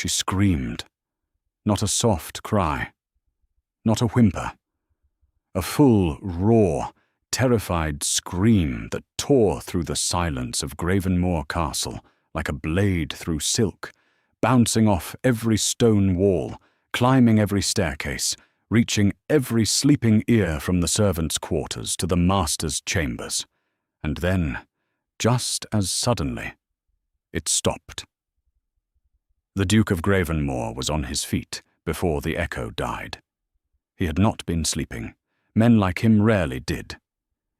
She screamed. Not a soft cry. Not a whimper. A full, raw, terrified scream that tore through the silence of Gravenmoor Castle like a blade through silk, bouncing off every stone wall, climbing every staircase, reaching every sleeping ear from the servants' quarters to the master's chambers. And then, just as suddenly, it stopped. The Duke of Gravenmoor was on his feet before the echo died. He had not been sleeping. Men like him rarely did.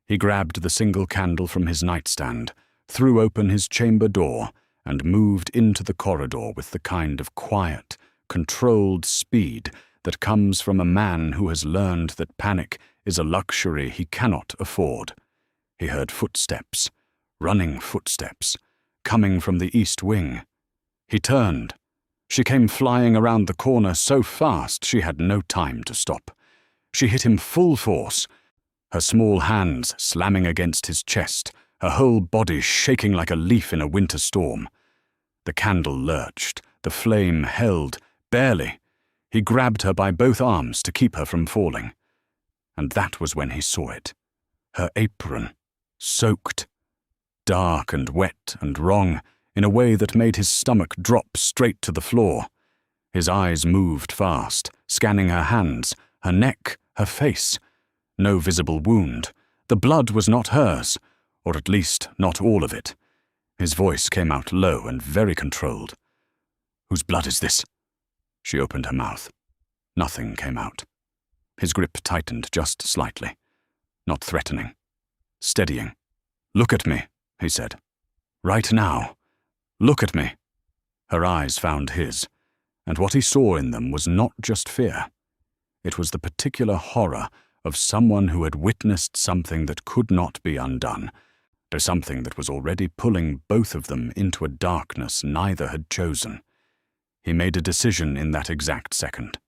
He grabbed the single candle from his nightstand, threw open his chamber door, and moved into the corridor with the kind of quiet, controlled speed that comes from a man who has learned that panic is a luxury he cannot afford. He heard footsteps, running footsteps, coming from the east wing. He turned. She came flying around the corner so fast she had no time to stop. She hit him full force, her small hands slamming against his chest, her whole body shaking like a leaf in a winter storm. The candle lurched, the flame held, barely. He grabbed her by both arms to keep her from falling. And that was when he saw it. Her apron, soaked, dark and wet and wrong, in a way that made his stomach drop straight to the floor. His eyes moved fast, scanning her hands, her neck, her face. No visible wound. The blood was not hers, or at least not all of it. His voice came out low and very controlled. "Whose blood is this?" She opened her mouth. Nothing came out. His grip tightened just slightly. Not threatening. Steadying. "Look at me," he said. "Right now. Look at me." Her eyes found his, and what he saw in them was not just fear. It was the particular horror of someone who had witnessed something that could not be undone, or something that was already pulling both of them into a darkness neither had chosen. He made a decision in that exact second.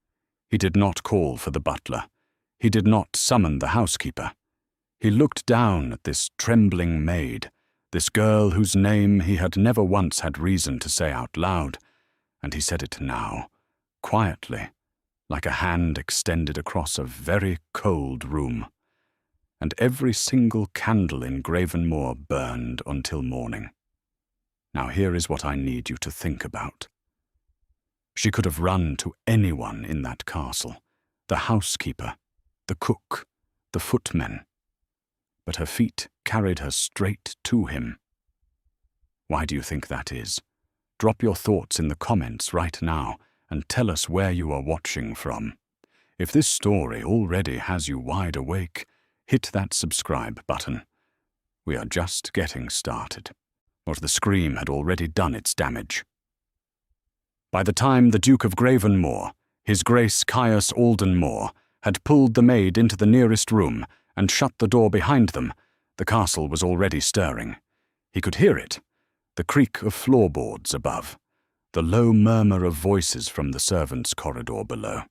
He did not call for the butler. He did not summon the housekeeper. He looked down at this trembling maid, this girl whose name he had never once had reason to say out loud, and he said it now, quietly, like a hand extended across a very cold room. And every single candle in Gravenmoor burned until morning. Now here is what I need you to think about. She could have run to anyone in that castle, the housekeeper, the cook, the footmen. But her feet carried her straight to him. Why do you think that is? Drop your thoughts in the comments right now and tell us where you are watching from. If this story already has you wide awake, hit that subscribe button. We are just getting started. Or the scream had already done its damage. By the time the Duke of Gravenmoor, His Grace Caius Aldenmore, had pulled the maid into the nearest room and shut the door behind them, the castle was already stirring. He could hear it, the creak of floorboards above, the low murmur of voices from the servants' corridor below,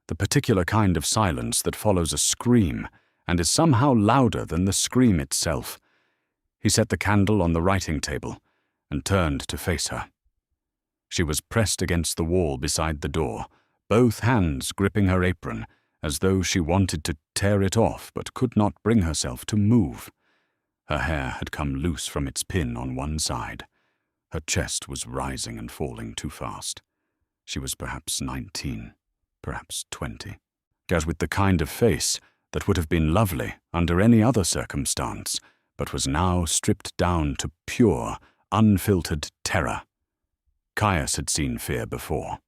the particular kind of silence that follows a scream and is somehow louder than the scream itself. He set the candle on the writing table and turned to face her. She was pressed against the wall beside the door, both hands gripping her apron, as though she wanted to tear it off but could not bring herself to move. Her hair had come loose from its pin on one side. Her chest was rising and falling too fast. She was perhaps 19, perhaps 20, yet with the kind of face that would have been lovely under any other circumstance, but was now stripped down to pure, unfiltered terror. Caius had seen fear before.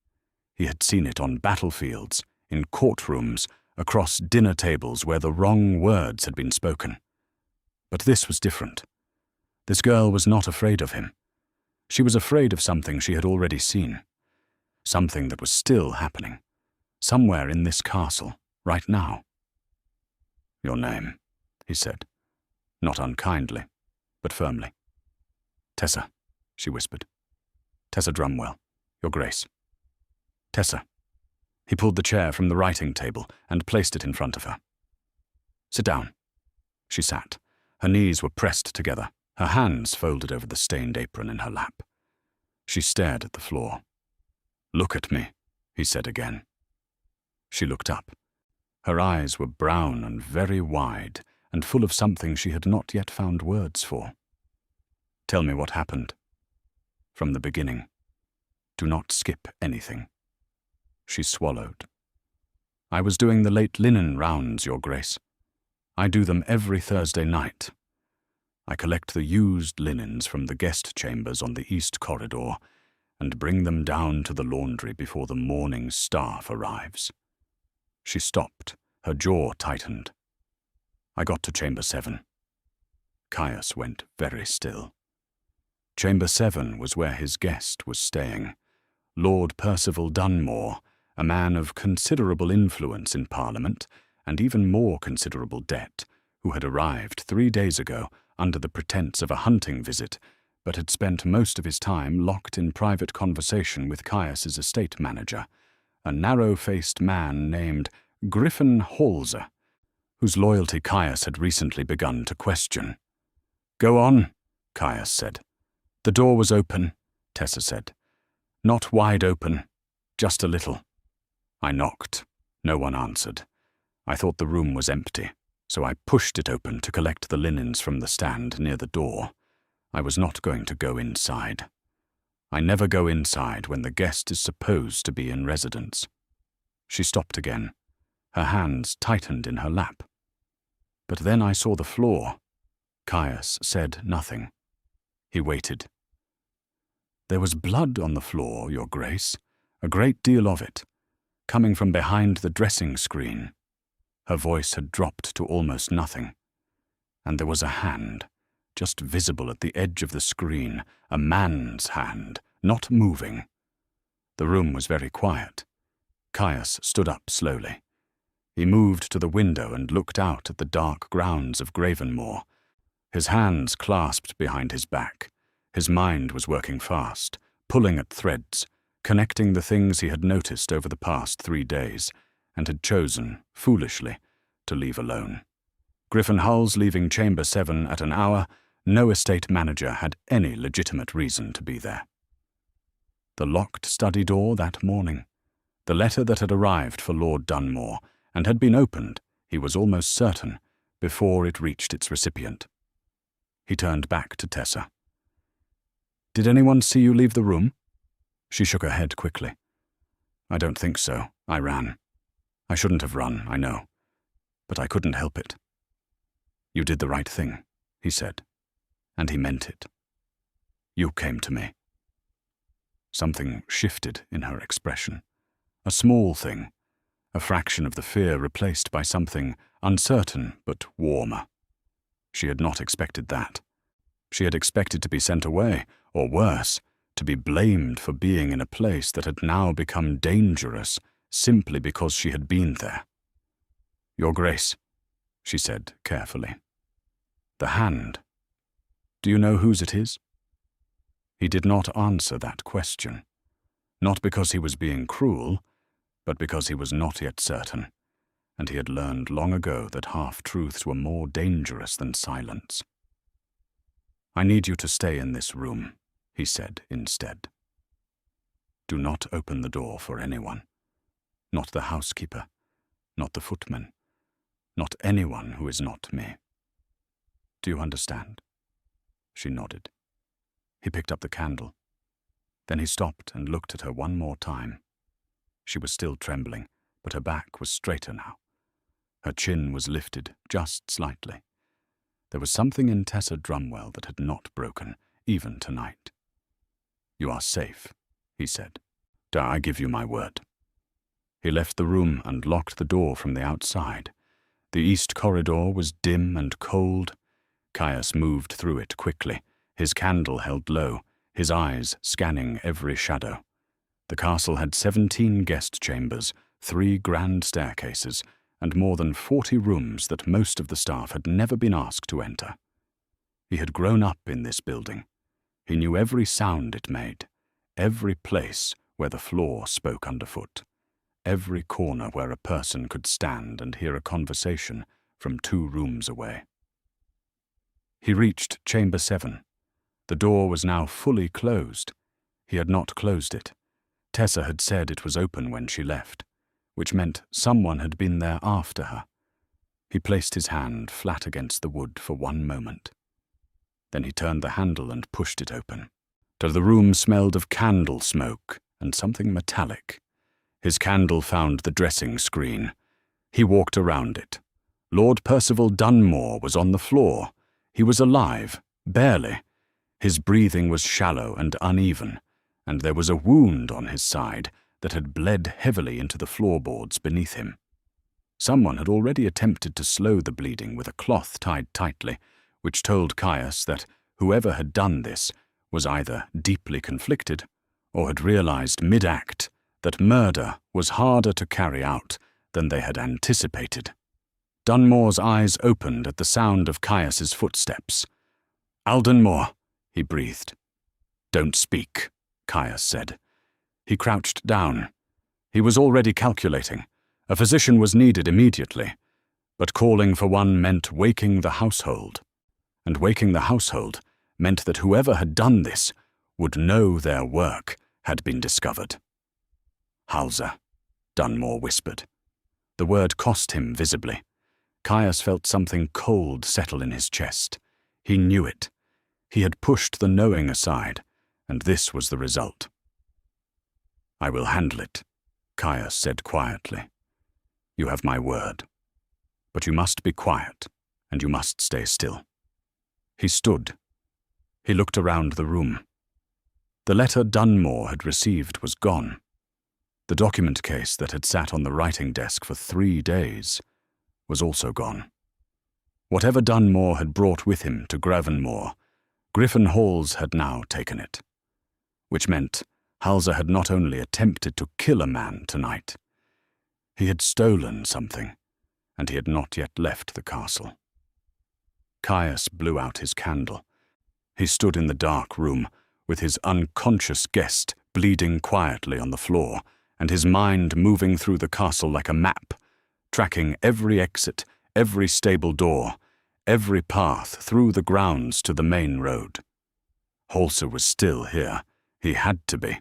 He had seen it on battlefields, in courtrooms, across dinner tables where the wrong words had been spoken. But this was different. This girl was not afraid of him. She was afraid of something she had already seen. Something that was still happening. Somewhere in this castle, right now. "Your name," he said, not unkindly, but firmly. "Tessa," she whispered. "Tessa Drumwell, Your Grace." "Tessa." He pulled the chair from the writing table and placed it in front of her. "Sit down." She sat. Her knees were pressed together, her hands folded over the stained apron in her lap. She stared at the floor. "Look at me," he said again. She looked up. Her eyes were brown and very wide, and full of something she had not yet found words for. "Tell me what happened. From the beginning. Do not skip anything." She swallowed. "I was doing the late linen rounds, Your Grace. I do them every Thursday night. I collect the used linens from the guest chambers on the east corridor and bring them down to the laundry before the morning staff arrives." She stopped, her jaw tightened. "I got to Chamber 7. Caius went very still. Chamber 7 was where his guest was staying, Lord Percival Dunmore, a man of considerable influence in Parliament and even more considerable debt, who had arrived 3 days ago under the pretence of a hunting visit, but had spent most of his time locked in private conversation with Caius's estate manager, a narrow-faced man named Griffin Halser, whose loyalty Caius had recently begun to question. "Go on," Caius said. "The door was open," Tessa said. "Not wide open, just a little." I knocked. No one answered. I thought the room was empty, so I pushed it open to collect the linens from the stand near the door. I was not going to go inside. I never go inside when the guest is supposed to be in residence. She stopped again. Her hands tightened in her lap. But then I saw the floor. Caius said nothing. He waited. "There was blood on the floor, Your Grace, a great deal of it, coming from behind the dressing screen." Her voice had dropped to almost nothing. "And there was a hand, just visible at the edge of the screen, a man's hand, not moving." The room was very quiet. Caius stood up slowly. He moved to the window and looked out at the dark grounds of Gravenmoor, his hands clasped behind his back. His mind was working fast, pulling at threads, connecting the things he had noticed over the past 3 days, and had chosen, foolishly, to leave alone. Griffin Hull's leaving Chamber 7 at an hour no estate manager had any legitimate reason to be there. The locked study door that morning, the letter that had arrived for Lord Dunmore, and had been opened, he was almost certain, before it reached its recipient. He turned back to Tessa. "Did anyone see you leave the room?" She shook her head quickly. "I don't think so. I ran. I shouldn't have run, I know. But I couldn't help it." "You did the right thing," he said. And he meant it. "You came to me." Something shifted in her expression. A small thing, a fraction of the fear replaced by something uncertain but warmer. She had not expected that. She had expected to be sent away, or worse, to be blamed for being in a place that had now become dangerous simply because she had been there. "Your Grace," she said carefully. "The hand. Do you know whose it is?" He did not answer that question, not because he was being cruel, but because he was not yet certain, and he had learned long ago that half-truths were more dangerous than silence. "I need you to stay in this room," he said instead. "Do not open the door for anyone. Not the housekeeper, not the footman, not anyone who is not me. Do you understand?" She nodded. He picked up the candle. Then he stopped and looked at her one more time. She was still trembling, but her back was straighter now. Her chin was lifted just slightly. There was something in Tessa Drumwell that had not broken, even tonight. "You are safe," he said. "I give you my word." He left the room and locked the door from the outside. The east corridor was dim and cold. Caius moved through it quickly, his candle held low, his eyes scanning every shadow. The castle had 17 guest chambers, 3 grand staircases, and more than 40 rooms that most of the staff had never been asked to enter. He had grown up in this building. He knew every sound it made, every place where the floor spoke underfoot, every corner where a person could stand and hear a conversation from 2 rooms away. He reached Chamber 7. The door was now fully closed. He had not closed it. Tessa had said it was open when she left, which meant someone had been there after her. He placed his hand flat against the wood for one moment. Then he turned the handle and pushed it open. The room smelled of candle smoke and something metallic. His candle found the dressing screen. He walked around it. Lord Percival Dunmore was on the floor. He was alive, barely. His breathing was shallow and uneven, and there was a wound on his side that had bled heavily into the floorboards beneath him. Someone had already attempted to slow the bleeding with a cloth tied tightly, which told Caius that whoever had done this was either deeply conflicted or had realized mid-act that murder was harder to carry out than they had anticipated. Dunmore's eyes opened at the sound of Caius's footsteps. "Aldenmore," he breathed. "Don't speak," Caius said. He crouched down. He was already calculating. A physician was needed immediately, but calling for one meant waking the household. And waking the household meant that whoever had done this would know their work had been discovered. "Halse," Dunmore whispered. The word cost him visibly. Caius felt something cold settle in his chest. He knew it. He had pushed the knowing aside, and this was the result. "I will handle it," Caius said quietly. "You have my word. But you must be quiet, and you must stay still." He stood. He looked around the room. The letter Dunmore had received was gone. The document case that had sat on the writing desk for 3 days was also gone. Whatever Dunmore had brought with him to Gravenmoor, Griffin Halls had now taken it, which meant Halse had not only attempted to kill a man tonight, he had stolen something, and he had not yet left the castle. Caius blew out his candle. He stood in the dark room, with his unconscious guest bleeding quietly on the floor, and his mind moving through the castle like a map, tracking every exit, every stable door, every path through the grounds to the main road. Halse was still here. He had to be.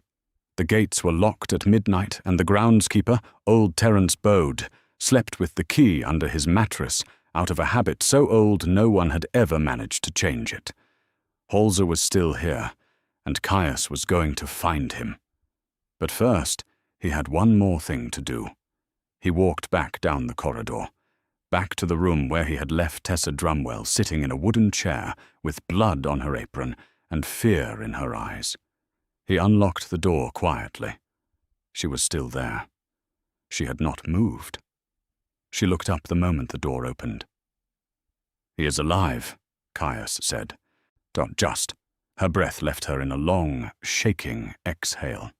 The gates were locked at midnight, and the groundskeeper, old Terence Bode, slept with the key under his mattress, out of a habit so old no one had ever managed to change it. Halse was still here, and Caius was going to find him. But first, he had one more thing to do. He walked back down the corridor, back to the room where he had left Tessa Drumwell sitting in a wooden chair with blood on her apron and fear in her eyes. He unlocked the door quietly. She was still there. She had not moved. She looked up the moment the door opened. "He is alive," Caius said. "Not just." Her breath left her in a long, shaking exhale.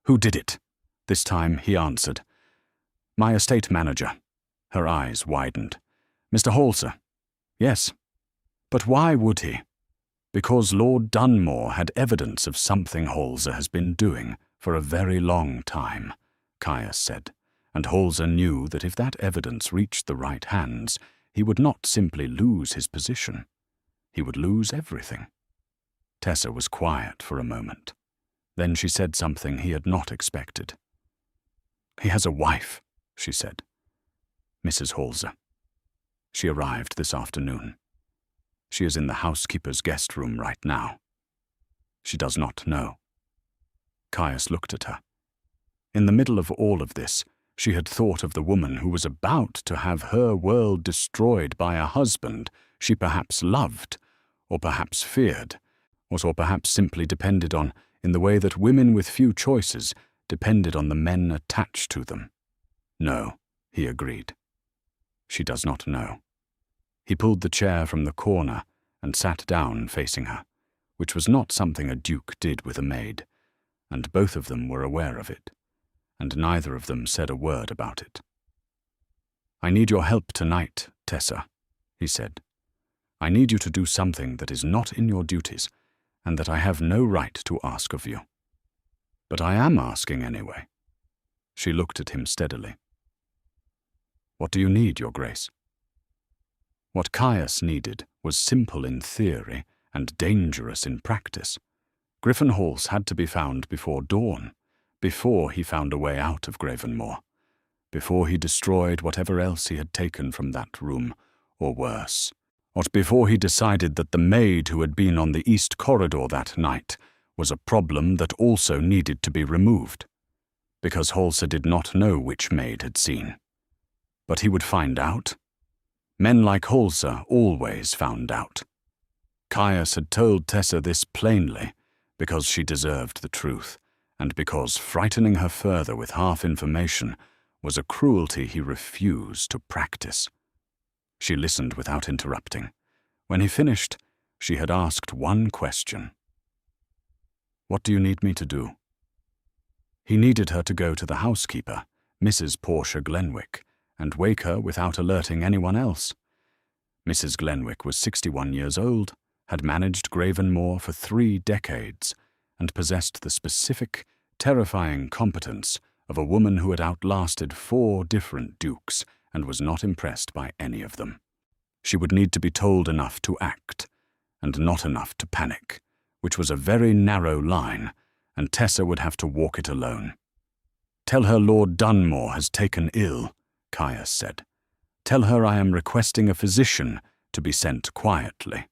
"Who did it?" This time he answered. "My estate manager." Her eyes widened. "Mr. Halse?" "Yes." "But why would he?" "Because Lord Dunmore had evidence of something Halse has been doing for a very long time," Caius said, and Halse knew that if that evidence reached the right hands, he would not simply lose his position. He would lose everything. Tessa was quiet for a moment. Then she said something he had not expected. "He has a wife," she said. "Mrs. Halse. She arrived this afternoon. She is in the housekeeper's guest room right now. She does not know." Caius looked at her. In the middle of all of this, she had thought of the woman who was about to have her world destroyed by a husband she perhaps loved, or perhaps feared, or perhaps simply depended on in the way that women with few choices depended on the men attached to them. "No," he agreed. "She does not know." He pulled the chair from the corner and sat down facing her, which was not something a duke did with a maid, and both of them were aware of it, and neither of them said a word about it. "I need your help tonight, Tessa," he said. "I need you to do something that is not in your duties, and that I have no right to ask of you. But I am asking anyway." She looked at him steadily. "What do you need, Your Grace?" What Caius needed was simple in theory and dangerous in practice. Griffin Halls had to be found before dawn, before he found a way out of Gravenmoor, before he destroyed whatever else he had taken from that room, or worse, or before he decided that the maid who had been on the east corridor that night was a problem that also needed to be removed, because Halsey did not know which maid had seen. But he would find out. Men like Halsey always found out. Caius had told Tessa this plainly because she deserved the truth, and because frightening her further with half-information was a cruelty he refused to practice. She listened without interrupting. When he finished, she had asked one question. "What do you need me to do?" He needed her to go to the housekeeper, Mrs. Portia Glenwick, and wake her without alerting anyone else. Mrs. Glenwick was 61 years old, had managed Gravenmoor for 3 decades, and possessed the specific, terrifying competence of a woman who had outlasted 4 different dukes and was not impressed by any of them. She would need to be told enough to act, and not enough to panic, which was a very narrow line, and Tessa would have to walk it alone. "Tell her Lord Dunmore has taken ill," Caius said. "Tell her I am requesting a physician to be sent quietly.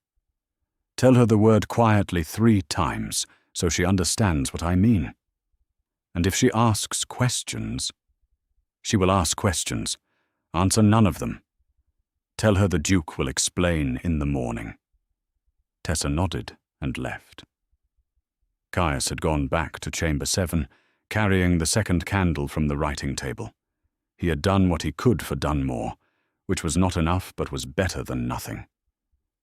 Tell her the word quietly 3 times, so she understands what I mean. And if she asks questions, she will ask questions. Answer none of them. Tell her the Duke will explain in the morning." Tessa nodded and left. Caius had gone back to Chamber 7, carrying the second candle from the writing table. He had done what he could for Dunmore, which was not enough but was better than nothing.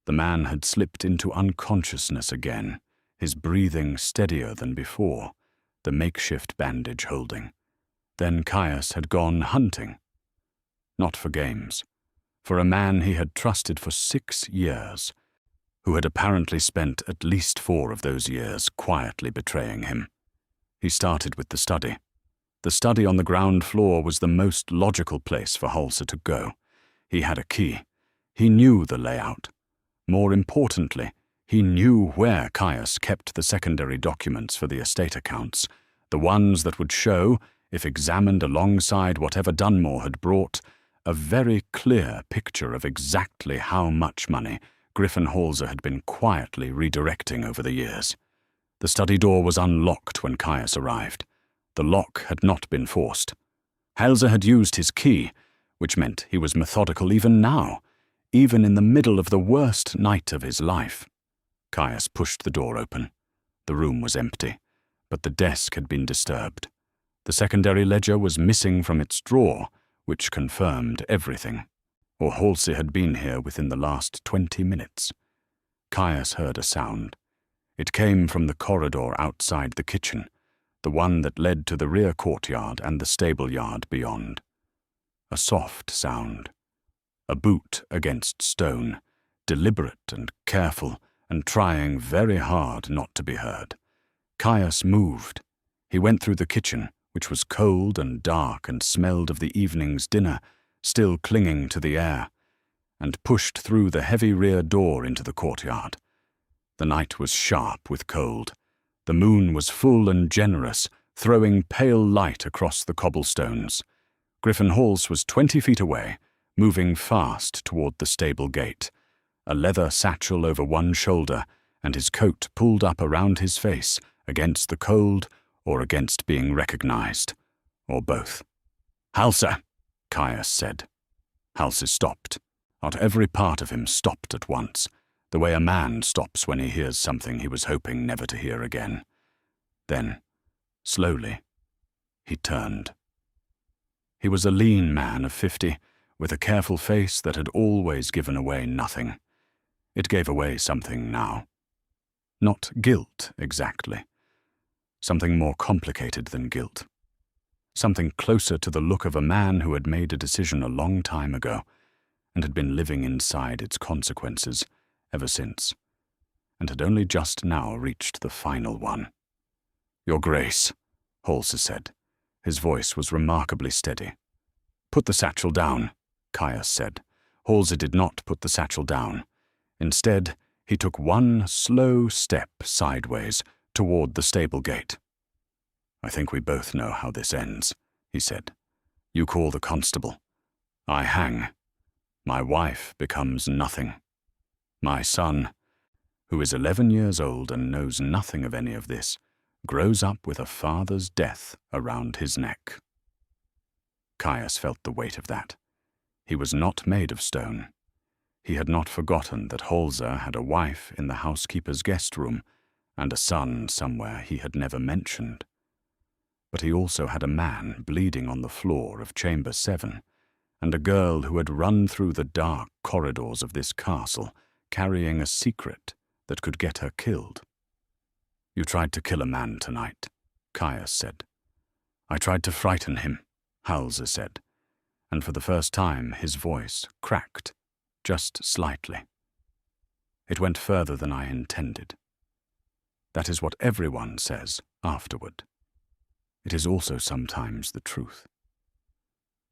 The man had slipped into unconsciousness again, his breathing steadier than before, the makeshift bandage holding. Then Caius had gone hunting. Not for games, for a man he had trusted for 6 years, who had apparently spent at least 4 of those years quietly betraying him. He started with the study. The study on the ground floor was the most logical place for Halsey to go. He had a key. He knew the layout. More importantly, he knew where Caius kept the secondary documents for the estate accounts, the ones that would show, if examined alongside whatever Dunmore had brought, a very clear picture of exactly how much money Griffin Halsey had been quietly redirecting over the years. The study door was unlocked when Caius arrived. The lock had not been forced. Halsey had used his key, which meant he was methodical even now, even in the middle of the worst night of his life. Caius pushed the door open. The room was empty, but the desk had been disturbed. The secondary ledger was missing from its drawer, which confirmed everything. Or Halsey had been here within the last 20 minutes. Caius heard a sound. It came from the corridor outside the kitchen, the one that led to the rear courtyard and the stable yard beyond. A soft sound. A boot against stone, deliberate and careful, and trying very hard not to be heard. Caius moved. He went through the kitchen, which was cold and dark and smelled of the evening's dinner, still clinging to the air, and pushed through the heavy rear door into the courtyard. The night was sharp with cold. The moon was full and generous, throwing pale light across the cobblestones. Griffin Halsey was 20 feet away, moving fast toward the stable gate, a leather satchel over one shoulder and his coat pulled up around his face against the cold or against being recognized, or both. "Halsey," Caius said. Halsey stopped. Not every part of him stopped at once, the way a man stops when he hears something he was hoping never to hear again. Then, slowly, he turned. He was a lean man of 50, with a careful face that had always given away nothing. It gave away something now. Not guilt, exactly. Something more complicated than guilt. Something closer to the look of a man who had made a decision a long time ago and had been living inside its consequences ever since, and had only just now reached the final one. "Your Grace," Halsey said. His voice was remarkably steady. "Put the satchel down," Caius said. Halsey did not put the satchel down. Instead, he took one slow step sideways toward the stable gate. "I think we both know how this ends," he said. "You call the constable. I hang. My wife becomes nothing. My son, who is 11 years old and knows nothing of any of this, grows up with a father's death around his neck." Caius felt the weight of that. He was not made of stone. He had not forgotten that Holzer had a wife in the housekeeper's guest room and a son somewhere he had never mentioned. But he also had a man bleeding on the floor of Chamber 7, and a girl who had run through the dark corridors of this castle carrying a secret that could get her killed. "You tried to kill a man tonight," Caius said. "I tried to frighten him," Holzer said, and for the first time his voice cracked, just slightly. "It went further than I intended. That is what everyone says afterward. It is also sometimes the truth."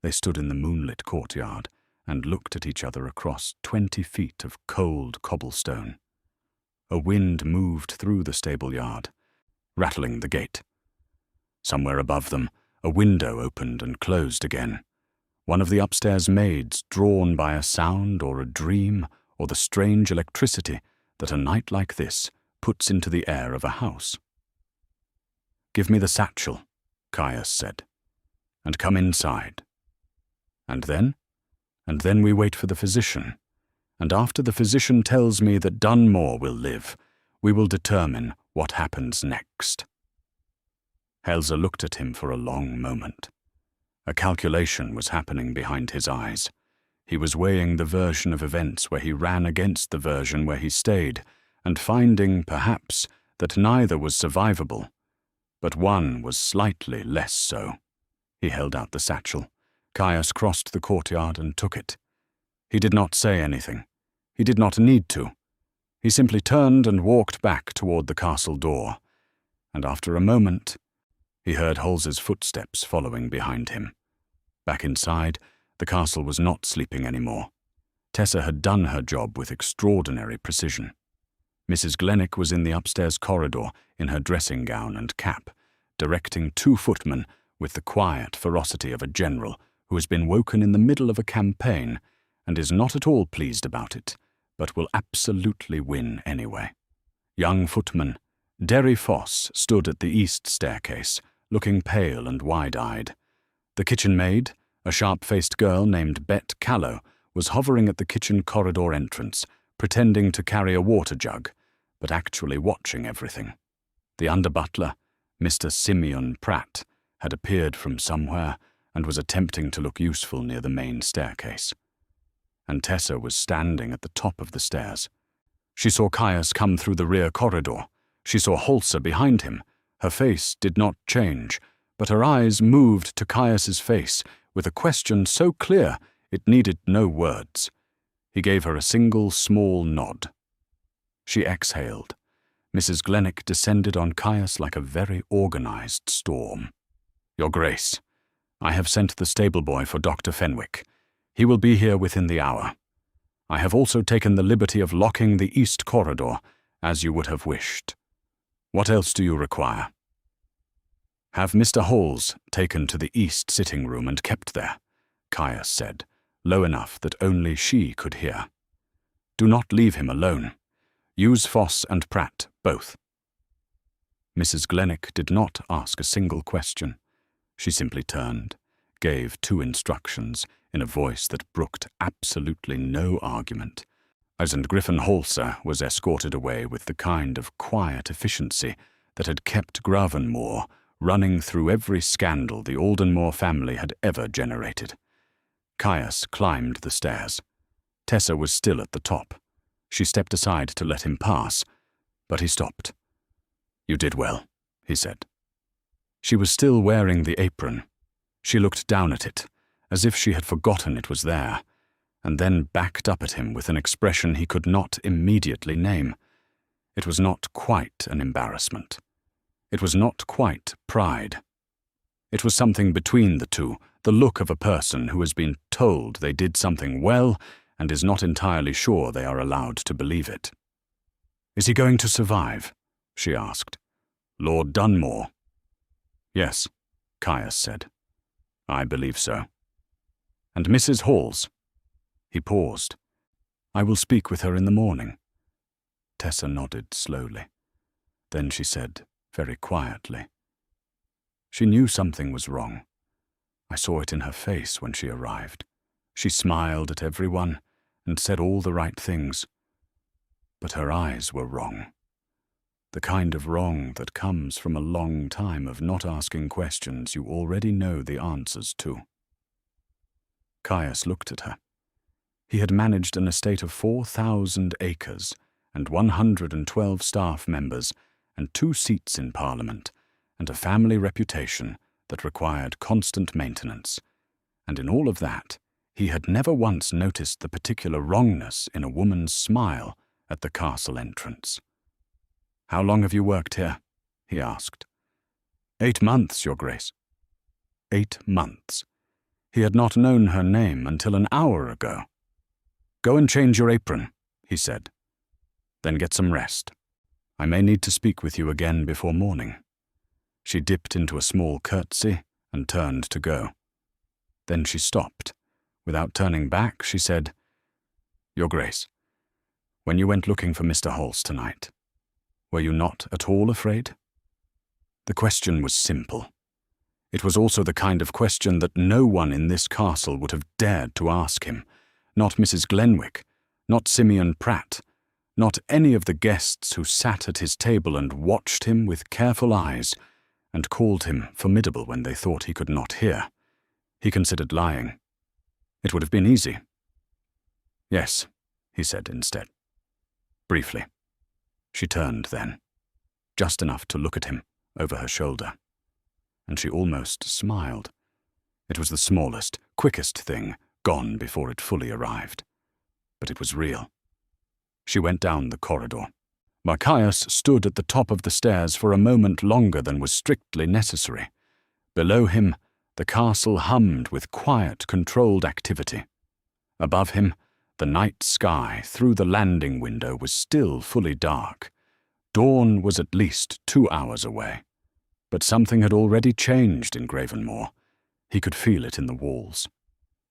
They stood in the moonlit courtyard and looked at each other across 20 feet of cold cobblestone. A wind moved through the stable yard, rattling the gate. Somewhere above them, a window opened and closed again. One of the upstairs maids, drawn by a sound or a dream or the strange electricity that a night like this puts into the air of a house. "Give me the satchel," Caius said, "and come inside. And then we wait for the physician, and after the physician tells me that Dunmore will live, we will determine what happens next." Holzer looked at him for a long moment. A calculation was happening behind his eyes. He was weighing the version of events where he ran against the version where he stayed, and finding, perhaps, that neither was survivable, but one was slightly less so. He held out the satchel. Caius crossed the courtyard and took it. He did not say anything. He did not need to. He simply turned and walked back toward the castle door, and after a moment, he heard Holzer's footsteps following behind him. Back inside, the castle was not sleeping anymore. Tessa had done her job with extraordinary precision. Mrs. Glennick was in the upstairs corridor in her dressing gown and cap, directing 2 footmen with the quiet ferocity of a general who has been woken in the middle of a campaign and is not at all pleased about it, but will absolutely win anyway. Young footman Derry Foss stood at the east staircase, looking pale and wide-eyed. The kitchen maid, a sharp-faced girl named Bet Callow, was hovering at the kitchen corridor entrance, pretending to carry a water jug, but actually watching everything. The under-butler, Mr. Simeon Pratt, had appeared from somewhere and was attempting to look useful near the main staircase. And Tessa was standing at the top of the stairs. She saw Caius come through the rear corridor. She saw Holzer behind him. Her face did not change, but her eyes moved to Caius's face with a question so clear it needed no words. He gave her a single small nod. She exhaled. Mrs. Glennick descended on Caius like a very organized storm. "Your Grace, I have sent the stable-boy for Dr. Fenwick. He will be here within the hour. I have also taken the liberty of locking the east corridor, as you would have wished. What else do you require?" "Have Mr. Holz taken to the east sitting room and kept there," Caius said, low enough that only she could hear. "Do not leave him alone. Use Foss and Pratt, both." Mrs. Glennick did not ask a single question. She simply turned, gave 2 instructions in a voice that brooked absolutely no argument, and Griffin Holzer was escorted away with the kind of quiet efficiency that had kept Gravenmore running through every scandal the Aldenmore family had ever generated. Caius climbed the stairs. Tessa was still at the top. She stepped aside to let him pass, but he stopped. "You did well," he said. She was still wearing the apron. She looked down at it, as if she had forgotten it was there, and then backed up at him with an expression he could not immediately name. It was not quite an embarrassment. It was not quite pride. It was something between the two, the look of a person who has been told they did something well and is not entirely sure they are allowed to believe it. "Is he going to survive?" she asked. "Lord Dunmore." Yes, Caius said. I believe so. And Mrs. Hall's? He paused. I will speak with her in the morning. Tessa nodded slowly. Then she said, very quietly, she knew something was wrong. I saw it in her face when she arrived. She smiled at everyone and said all the right things. But her eyes were wrong. The kind of wrong that comes from a long time of not asking questions you already know the answers to. Caius looked at her. He had managed an estate of 4,000 acres and 112 staff members and 2 seats in Parliament and a family reputation that required constant maintenance. And in all of that, he had never once noticed the particular wrongness in a woman's smile at the castle entrance. How long have you worked here? He asked. 8 months, Your Grace. 8 months. He had not known her name until an hour ago. Go and change your apron, he said. Then get some rest. I may need to speak with you again before morning. She dipped into a small curtsy and turned to go. Then she stopped. Without turning back, she said, Your Grace, when you went looking for Mr. Holst tonight, were you not at all afraid? The question was simple. It was also the kind of question that no one in this castle would have dared to ask him. Not Mrs. Glenwick, not Simeon Pratt, not any of the guests who sat at his table and watched him with careful eyes and called him formidable when they thought he could not hear. He considered lying. It would have been easy. Yes, he said instead. Briefly. She turned then, just enough to look at him over her shoulder. And she almost smiled. It was the smallest, quickest thing, gone before it fully arrived. But it was real. She went down the corridor. Caius stood at the top of the stairs for a moment longer than was strictly necessary. Below him, the castle hummed with quiet, controlled activity. Above him, the night sky through the landing window was still fully dark. Dawn was at least 2 hours away. But something had already changed in Gravenmoor. He could feel it in the walls.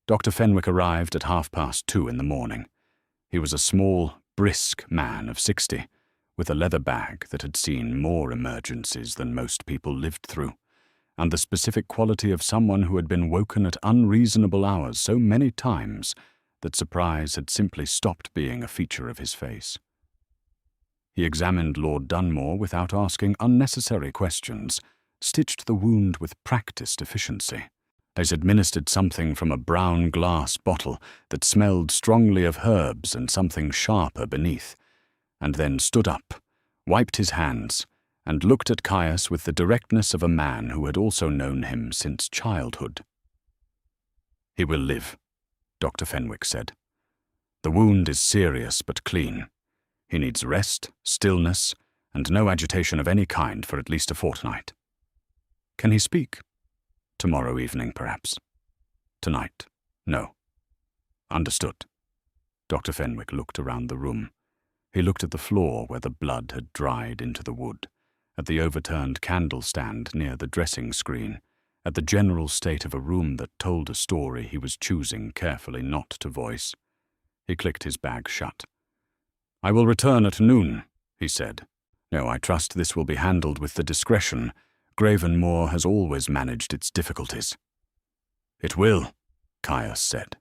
Dr. Fenwick arrived at 2:30 in the morning. He was a small, brisk man of 60, with a leather bag that had seen more emergencies than most people lived through, and the specific quality of someone who had been woken at unreasonable hours so many times that surprise had simply stopped being a feature of his face. He examined Lord Dunmore without asking unnecessary questions, stitched the wound with practiced efficiency. He's administered something from a brown glass bottle that smelled strongly of herbs and something sharper beneath, and then stood up, wiped his hands, and looked at Caius with the directness of a man who had also known him since childhood. He will live, Dr. Fenwick said. The wound is serious but clean. He needs rest, stillness, and no agitation of any kind for at least a fortnight. Can he speak? Tomorrow evening, perhaps. Tonight, no. Understood. Dr. Fenwick looked around the room. He looked at the floor where the blood had dried into the wood, at the overturned candle stand near the dressing screen, at the general state of a room that told a story he was choosing carefully not to voice. He clicked his bag shut. I will return at noon, he said. No, I trust this will be handled with the discretion Gravenmoor has always managed its difficulties. It will, Caius said.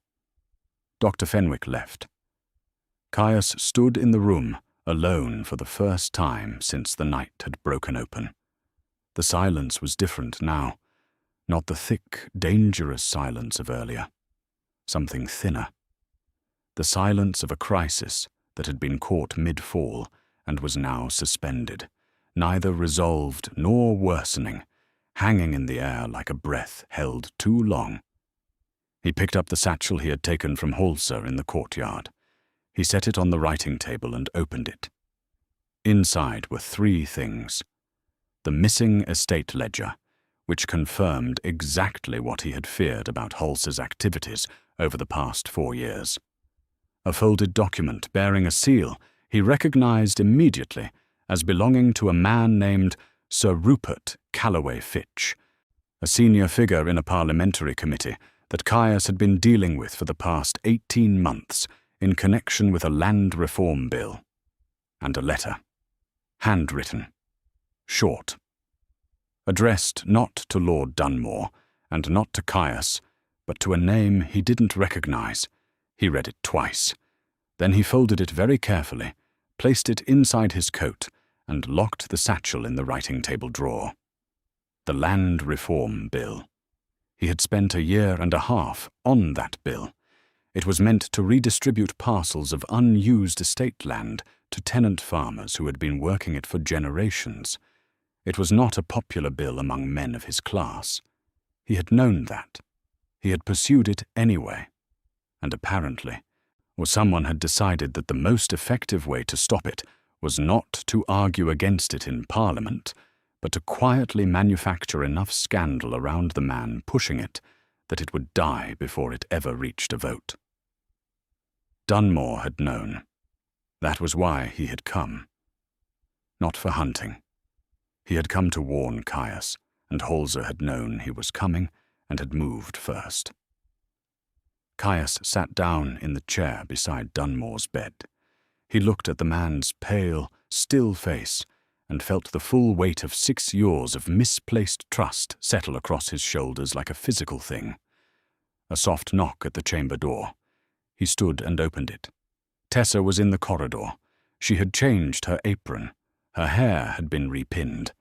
Dr. Fenwick left. Caius stood in the room, alone for the first time since the night had broken open. The silence was different now, not the thick, dangerous silence of earlier. Something thinner. The silence of a crisis that had been caught mid-fall and was now suspended, neither resolved nor worsening, hanging in the air like a breath held too long. He picked up the satchel he had taken from Holzer in the courtyard. He set it on the writing table and opened it. Inside were 3 things. The missing estate ledger, which confirmed exactly what he had feared about Holzer's activities over the past 4 years. A folded document bearing a seal he recognized immediately as belonging to a man named Sir Rupert Calloway Fitch, a senior figure in a parliamentary committee that Caius had been dealing with for the past 18 months in connection with a land reform bill. And a letter. Handwritten. Short. Addressed not to Lord Dunmore, and not to Caius, but to a name he didn't recognize. He read it twice. Then he folded it very carefully, placed it inside his coat, and locked the satchel in the writing-table drawer. The Land Reform Bill. He had spent 1.5 years on that bill. It was meant to redistribute parcels of unused estate land to tenant farmers who had been working it for generations. It was not a popular bill among men of his class. He had known that. He had pursued it anyway. And apparently, or someone had decided that the most effective way to stop it was not to argue against it in Parliament, but to quietly manufacture enough scandal around the man pushing it that it would die before it ever reached a vote. Dunmore had known. That was why he had come. Not for hunting. He had come to warn Caius, and Holzer had known he was coming and had moved first. Caius sat down in the chair beside Dunmore's bed. He looked at the man's pale, still face and felt the full weight of 6 years of misplaced trust settle across his shoulders like a physical thing. A soft knock at the chamber door. He stood and opened it. Tessa was in the corridor. She had changed her apron. Her hair had been repinned.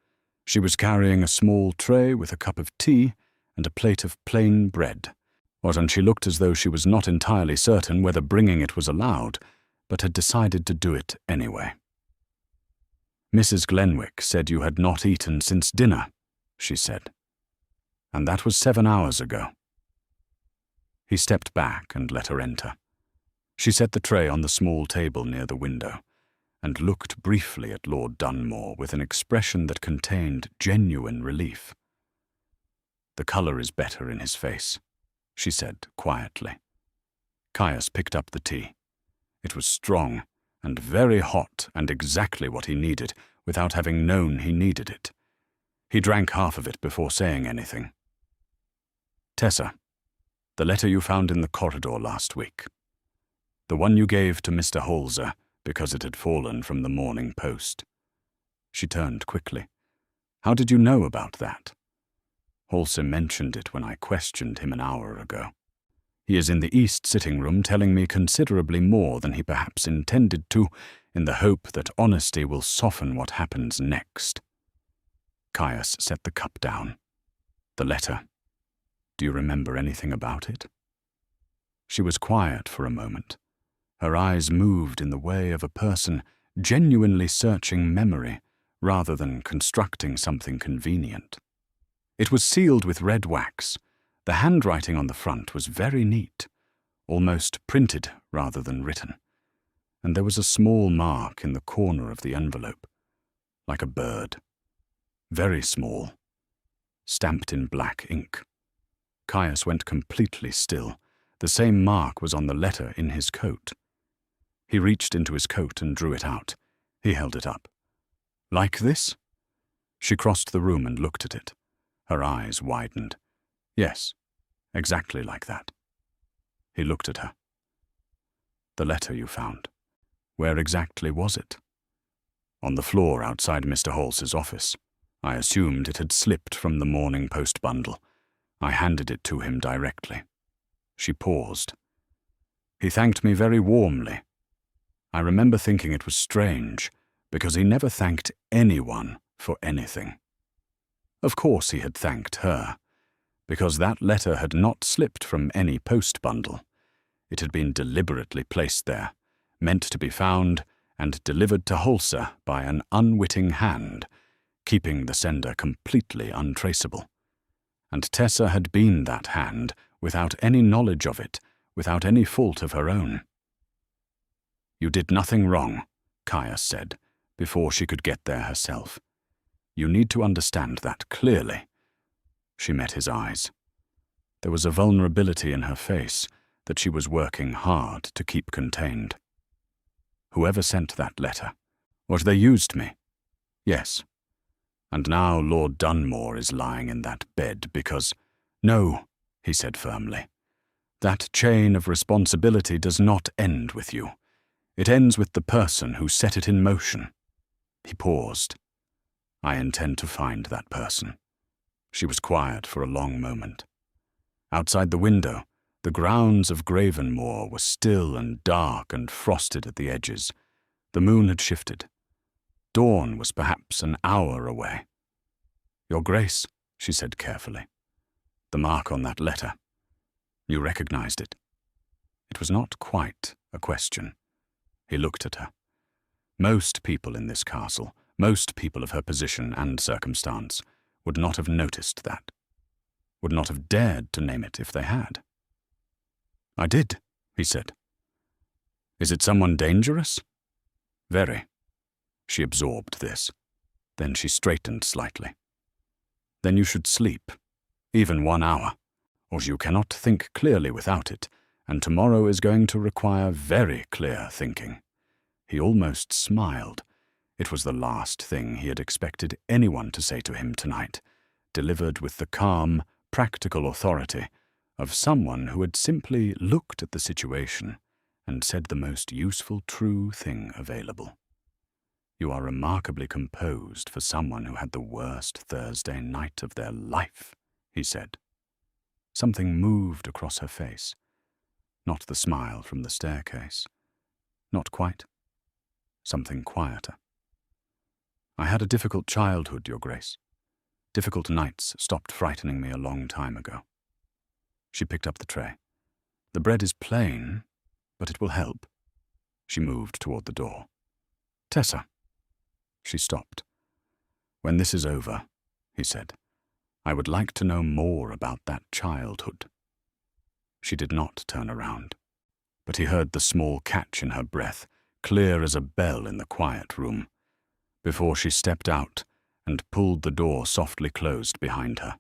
She was carrying a small tray with a cup of tea and a plate of plain bread, and she looked as though she was not entirely certain whether bringing it was allowed, but had decided to do it anyway. "Mrs. Glenwick said you had not eaten since dinner," she said. "And that was 7 hours ago." He stepped back and let her enter. She set the tray on the small table near the window and looked briefly at Lord Dunmore with an expression that contained genuine relief. "The colour is better in his face," she said quietly. Caius picked up the tea. It was strong and very hot and exactly what he needed without having known he needed it. He drank half of it before saying anything. "Tessa, the letter you found in the corridor last week. The one you gave to Mr. Holzer because it had fallen from the Morning Post." She turned quickly. "How did you know about that?" "Holzer mentioned it when I questioned him an hour ago. He is in the east sitting room telling me considerably more than he perhaps intended to, in the hope that honesty will soften what happens next." Caius set the cup down. "The letter. Do you remember anything about it?" She was quiet for a moment. Her eyes moved in the way of a person genuinely searching memory rather than constructing something convenient. It was sealed with red wax. The handwriting on the front was very neat, almost printed rather than written, and there was a small mark in the corner of the envelope, like a bird. Very small, stamped in black ink. Caius went completely still. The same mark was on the letter in his coat. He reached into his coat and drew it out. He held it up. "Like this?" She crossed the room and looked at it. Her eyes widened. "Yes, exactly like that." He looked at her. "The letter you found. Where exactly was it?" "On the floor outside Mr. Holz's office. I assumed it had slipped from the Morning Post bundle. I handed it to him directly." She paused. "He thanked me very warmly. I remember thinking it was strange, because he never thanked anyone for anything. Of course he had thanked her, because that letter had not slipped from any post bundle. It had been deliberately placed there, meant to be found and delivered to Holzer by an unwitting hand, keeping the sender completely untraceable. And Tessa had been that hand, without any knowledge of it, without any fault of her own. "You did nothing wrong," Caius said, before she could get there herself. "You need to understand that clearly." She met his eyes. There was a vulnerability in her face that she was working hard to keep contained. "Whoever sent that letter, they used me. Yes. And now Lord Dunmore is lying in that bed because— No, he said firmly. That chain of responsibility does not end with you. It ends with the person who set it in motion. He paused. I intend to find that person. She was quiet for a long moment. Outside the window, the grounds of Gravenmoor were still and dark and frosted at the edges. The moon had shifted. Dawn was perhaps an hour away. Your Grace, she said carefully. The mark on that letter. You recognized it. It was not quite a question. He looked at her. Most people in this castle, most people of her position and circumstance, would not have noticed that, would not have dared to name it if they had. I did, he said. Is it someone dangerous? Very. She absorbed this. Then she straightened slightly. Then you should sleep, even 1 hour, or you cannot think clearly without it, and tomorrow is going to require very clear thinking. He almost smiled. It was the last thing he had expected anyone to say to him tonight, delivered with the calm, practical authority of someone who had simply looked at the situation and said the most useful, true thing available. You are remarkably composed for someone who had the worst Thursday night of their life, he said. Something moved across her face. Not the smile from the staircase. Not quite. Something quieter. I had a difficult childhood, Your Grace. Difficult nights stopped frightening me a long time ago. She picked up the tray. The bread is plain, but it will help. She moved toward the door. Tessa. She stopped. When this is over, he said, I would like to know more about that childhood. She did not turn around, but he heard the small catch in her breath, clear as a bell in the quiet room, before she stepped out and pulled the door softly closed behind her.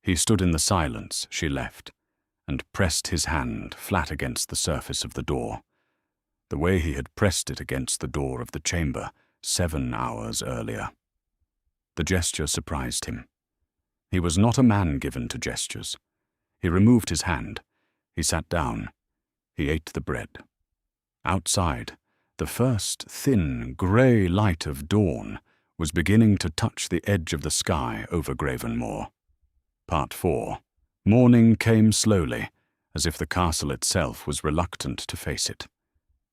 He stood in the silence she left and pressed his hand flat against the surface of the door, the way he had pressed it against the door of the chamber 7 hours earlier. The gesture surprised him. He was not a man given to gestures. He removed his hand. He sat down. He ate the bread. Outside, the first thin, grey light of dawn was beginning to touch the edge of the sky over Gravenmoor. Part 4. Morning came slowly, as if the castle itself was reluctant to face it.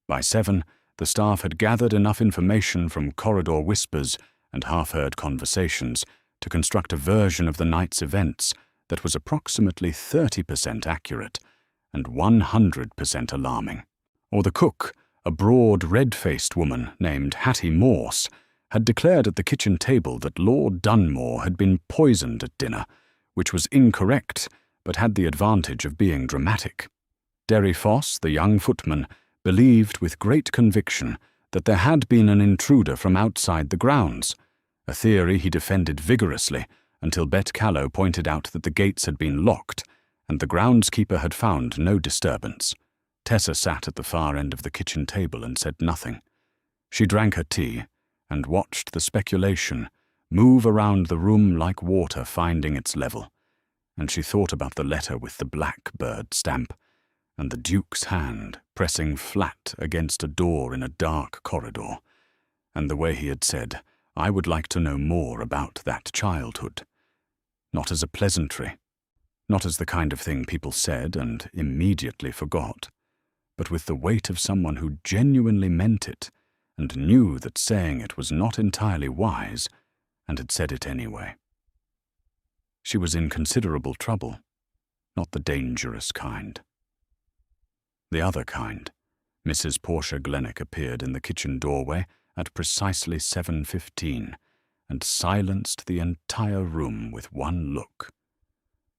By 7, the staff had gathered enough information from corridor whispers and half-heard conversations to construct a version of the night's events that was approximately 30% accurate and 100% alarming. Or the cook, a broad, red-faced woman named Hattie Morse, had declared at the kitchen table that Lord Dunmore had been poisoned at dinner, which was incorrect but had the advantage of being dramatic. Derry Foss, the young footman, believed with great conviction that there had been an intruder from outside the grounds, a theory he defended vigorously until Bet Callow pointed out that the gates had been locked and the groundskeeper had found no disturbance. Tessa sat at the far end of the kitchen table and said nothing. She drank her tea and watched the speculation move around the room like water finding its level, and she thought about the letter with the blackbird stamp and the Duke's hand pressing flat against a door in a dark corridor, and the way he had said, I would like to know more about that childhood. Not as a pleasantry, not as the kind of thing people said and immediately forgot, but with the weight of someone who genuinely meant it and knew that saying it was not entirely wise and had said it anyway. She was in considerable trouble, not the dangerous kind. The other kind. Mrs. Portia Glennock appeared in the kitchen doorway at precisely 7:15 and silenced the entire room with one look.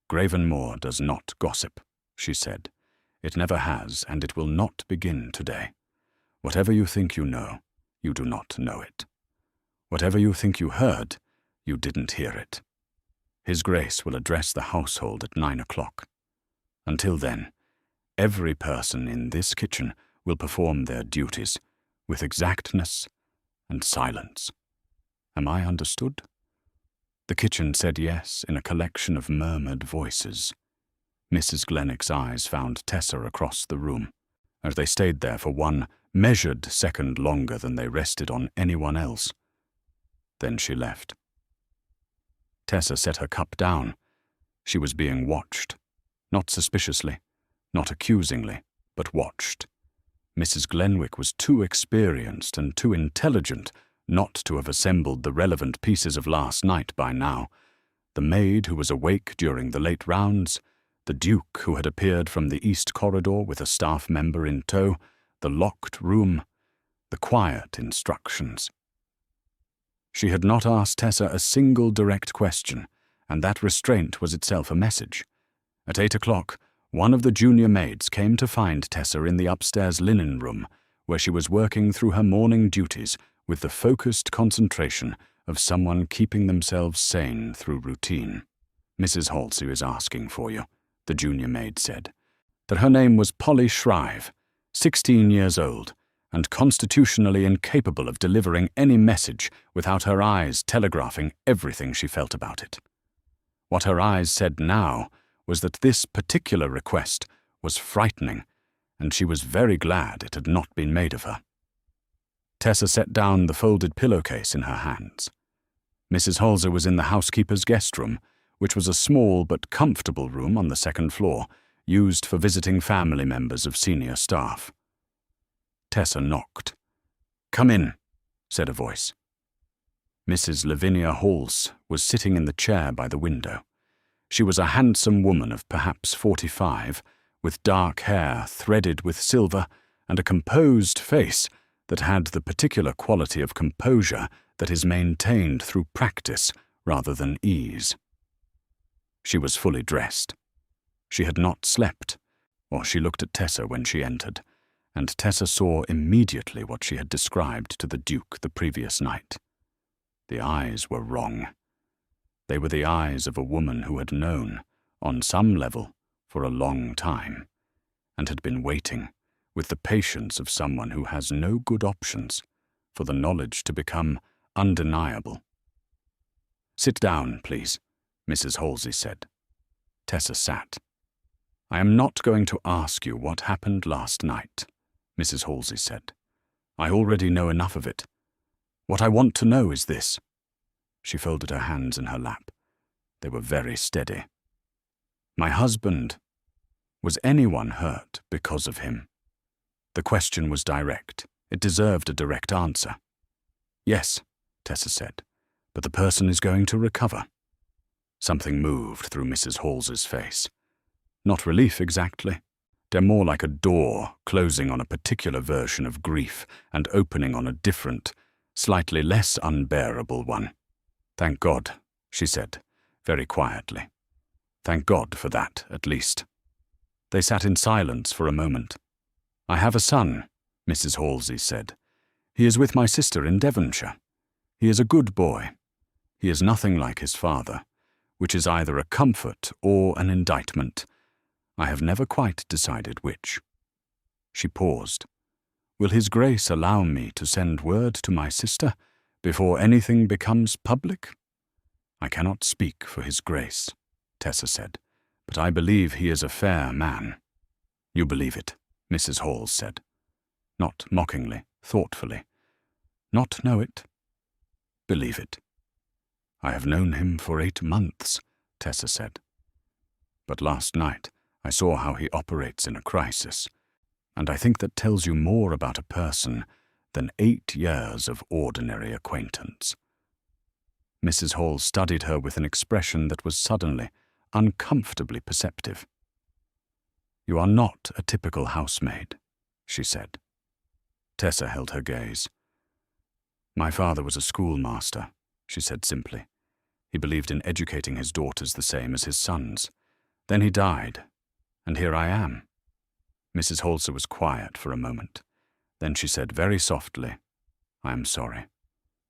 Gravenmoor does not gossip, she said. It never has, and it will not begin today. Whatever you think you know, you do not know it. Whatever you think you heard, you didn't hear it. His Grace will address the household at 9 o'clock. Until then, every person in this kitchen will perform their duties with exactness and silence. Am I understood? The kitchen said yes in a collection of murmured voices. Mrs. Glennick's eyes found Tessa across the room, as they stayed there for one measured second longer than they rested on anyone else. Then she left. Tessa set her cup down. She was being watched. Not suspiciously, not accusingly, but watched. Mrs. Glenwick was too experienced and too intelligent not to have assembled the relevant pieces of last night by now. The maid who was awake during the late rounds, the Duke who had appeared from the east corridor with a staff member in tow, the locked room, the quiet instructions. She had not asked Tessa a single direct question, and that restraint was itself a message. At 8 o'clock, one of the junior maids came to find Tessa in the upstairs linen room, where she was working through her morning duties with the focused concentration of someone keeping themselves sane through routine. "Mrs. Halsey is asking for you," the junior maid said. That her name was Polly Shrive, 16 years old, and constitutionally incapable of delivering any message without her eyes telegraphing everything she felt about it. What her eyes said now was that this particular request was frightening, and she was very glad it had not been made of her. Tessa set down the folded pillowcase in her hands. Mrs. Halsey was in the housekeeper's guest room, which was a small but comfortable room on the second floor, used for visiting family members of senior staff. Tessa knocked. "Come in," said a voice. Mrs. Lavinia Halse was sitting in the chair by the window. She was a handsome woman of perhaps 45, with dark hair threaded with silver and a composed face that had the particular quality of composure that is maintained through practice rather than ease. She was fully dressed. She had not slept, or she looked at Tessa when she entered, and Tessa saw immediately what she had described to the Duke the previous night. The eyes were wrong. They were the eyes of a woman who had known, on some level, for a long time, and had been waiting, with the patience of someone who has no good options, for the knowledge to become undeniable. "Sit down, please," Mrs. Halsey said. Tessa sat. "I am not going to ask you what happened last night," Mrs. Halsey said. "I already know enough of it. What I want to know is this." She folded her hands in her lap. They were very steady. "My husband, was anyone hurt because of him?" The question was direct. It deserved a direct answer. "Yes," Tessa said, "but the person is going to recover." Something moved through Mrs. Halsey's face. Not relief exactly. They're more like a door closing on a particular version of grief and opening on a different, slightly less unbearable one. "Thank God," she said, very quietly. "Thank God for that, at least." They sat in silence for a moment. "I have a son," Mrs. Halsey said. "He is with my sister in Devonshire. He is a good boy. He is nothing like his father, which is either a comfort or an indictment. I have never quite decided which." She paused. "Will His Grace allow me to send word to my sister before anything becomes public?" "I cannot speak for His Grace," Tessa said, "but I believe he is a fair man." "You believe it," Mrs. Halse said. Not mockingly, thoughtfully. "Not know it? Believe it." "I have known him for 8 months," Tessa said. "But last night I saw how he operates in a crisis, and I think that tells you more about a person than 8 years of ordinary acquaintance." Mrs. Hall studied her with an expression that was suddenly, uncomfortably perceptive. "You are not a typical housemaid," she said. Tessa held her gaze. "My father was a schoolmaster," she said simply. "He believed in educating his daughters the same as his sons. Then he died, and here I am." Mrs. Halsey was quiet for a moment. Then she said very softly, "I am sorry."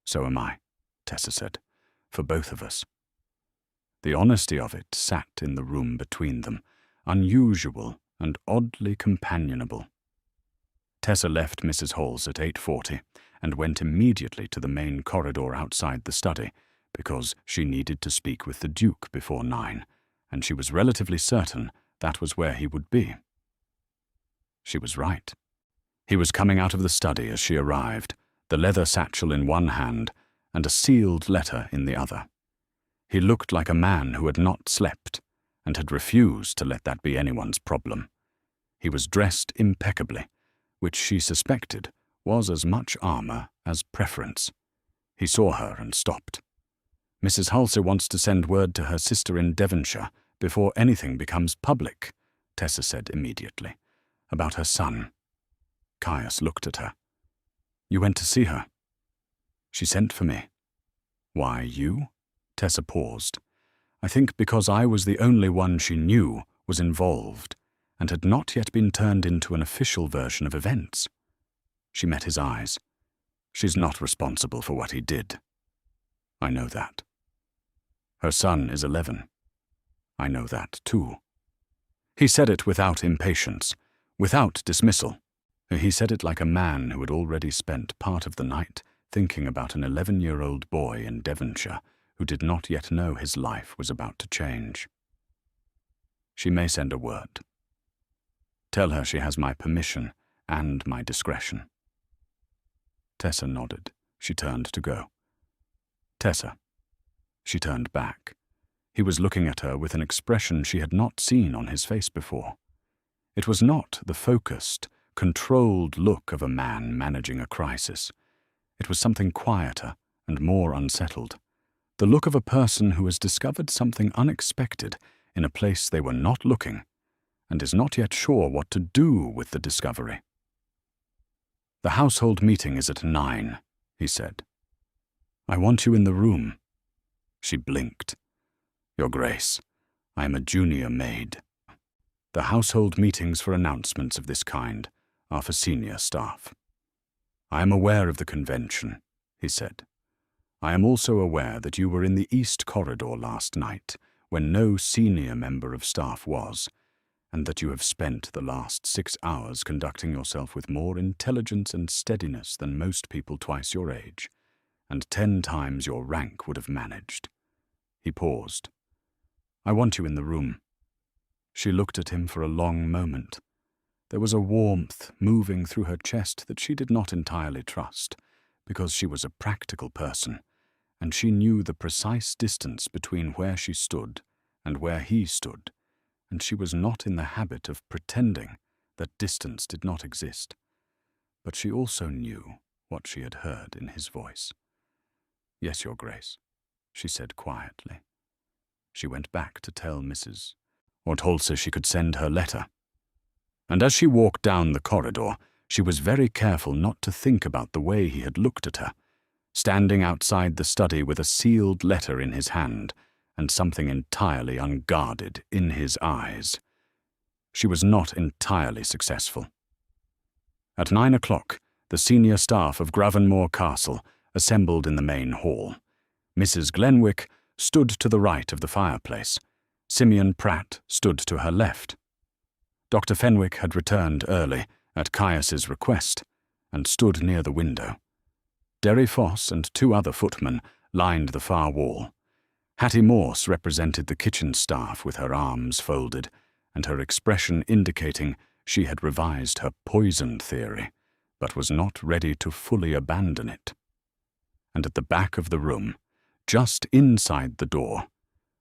"So am I," Tessa said, "for both of us." The honesty of it sat in the room between them, unusual and oddly companionable. Tessa left Mrs. Halsey at 8:40 and went immediately to the main corridor outside the study, because she needed to speak with the Duke before 9, and she was relatively certain that was where he would be. She was right. He was coming out of the study as she arrived, the leather satchel in one hand and a sealed letter in the other. He looked like a man who had not slept and had refused to let that be anyone's problem. He was dressed impeccably, which she suspected was as much armor as preference. He saw her and stopped. "Mrs. Halsey wants to send word to her sister in Devonshire before anything becomes public," Tessa said immediately, "about her son." Caius looked at her. "You went to see her?" "She sent for me." "Why, you?" Tessa paused. "I think because I was the only one she knew was involved and had not yet been turned into an official version of events." She met his eyes. "She's not responsible for what he did." "I know that." "Her son is 11. "I know that, too." He said it without impatience, without dismissal. He said it like a man who had already spent part of the night thinking about an 11-year-old boy in Devonshire who did not yet know his life was about to change. "She may send a word. Tell her she has my permission and my discretion." Tessa nodded. She turned to go. "Tessa." She turned back. He was looking at her with an expression she had not seen on his face before. It was not the focused, controlled look of a man managing a crisis. It was something quieter and more unsettled. The look of a person who has discovered something unexpected in a place they were not looking, and is not yet sure what to do with the discovery. "The household meeting is at 9, he said. "I want you in the room." She blinked. "Your Grace, I am a junior maid. The household meetings for announcements of this kind are for senior staff." "I am aware of the convention," he said. "I am also aware that you were in the East Corridor last night, when no senior member of staff was, and that you have spent the last 6 hours conducting yourself with more intelligence and steadiness than most people twice your age, and 10 times your rank would have managed." He paused. "I want you in the room." She looked at him for a long moment. There was a warmth moving through her chest that she did not entirely trust, because she was a practical person, and she knew the precise distance between where she stood and where he stood, and she was not in the habit of pretending that distance did not exist. But she also knew what she had heard in his voice. "Yes, Your Grace," she said quietly. She went back to tell Mrs. Halsey she could send her letter. And as she walked down the corridor, she was very careful not to think about the way he had looked at her, standing outside the study with a sealed letter in his hand and something entirely unguarded in his eyes. She was not entirely successful. At 9 o'clock, the senior staff of Gravenmore Castle assembled in the main hall. Mrs. Glenwick stood to the right of the fireplace. Simeon Pratt stood to her left. Dr. Fenwick had returned early, at Caius's request, and stood near the window. Derry Foss and 2 other footmen lined the far wall. Hattie Morse represented the kitchen staff with her arms folded, and her expression indicating she had revised her poison theory, but was not ready to fully abandon it. And at the back of the room, just inside the door,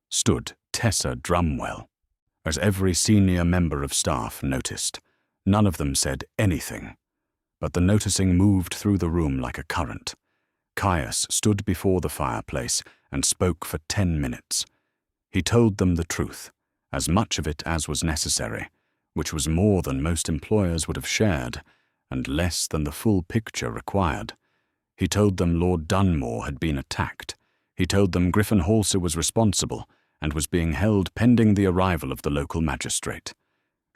stood Tessa Drumwell. As every senior member of staff noticed, none of them said anything, but the noticing moved through the room like a current. Caius stood before the fireplace and spoke for 10 minutes. He told them the truth, as much of it as was necessary, which was more than most employers would have shared, and less than the full picture required. He told them Lord Dunmore had been attacked. He told them Griffin Halsey was responsible and was being held pending the arrival of the local magistrate.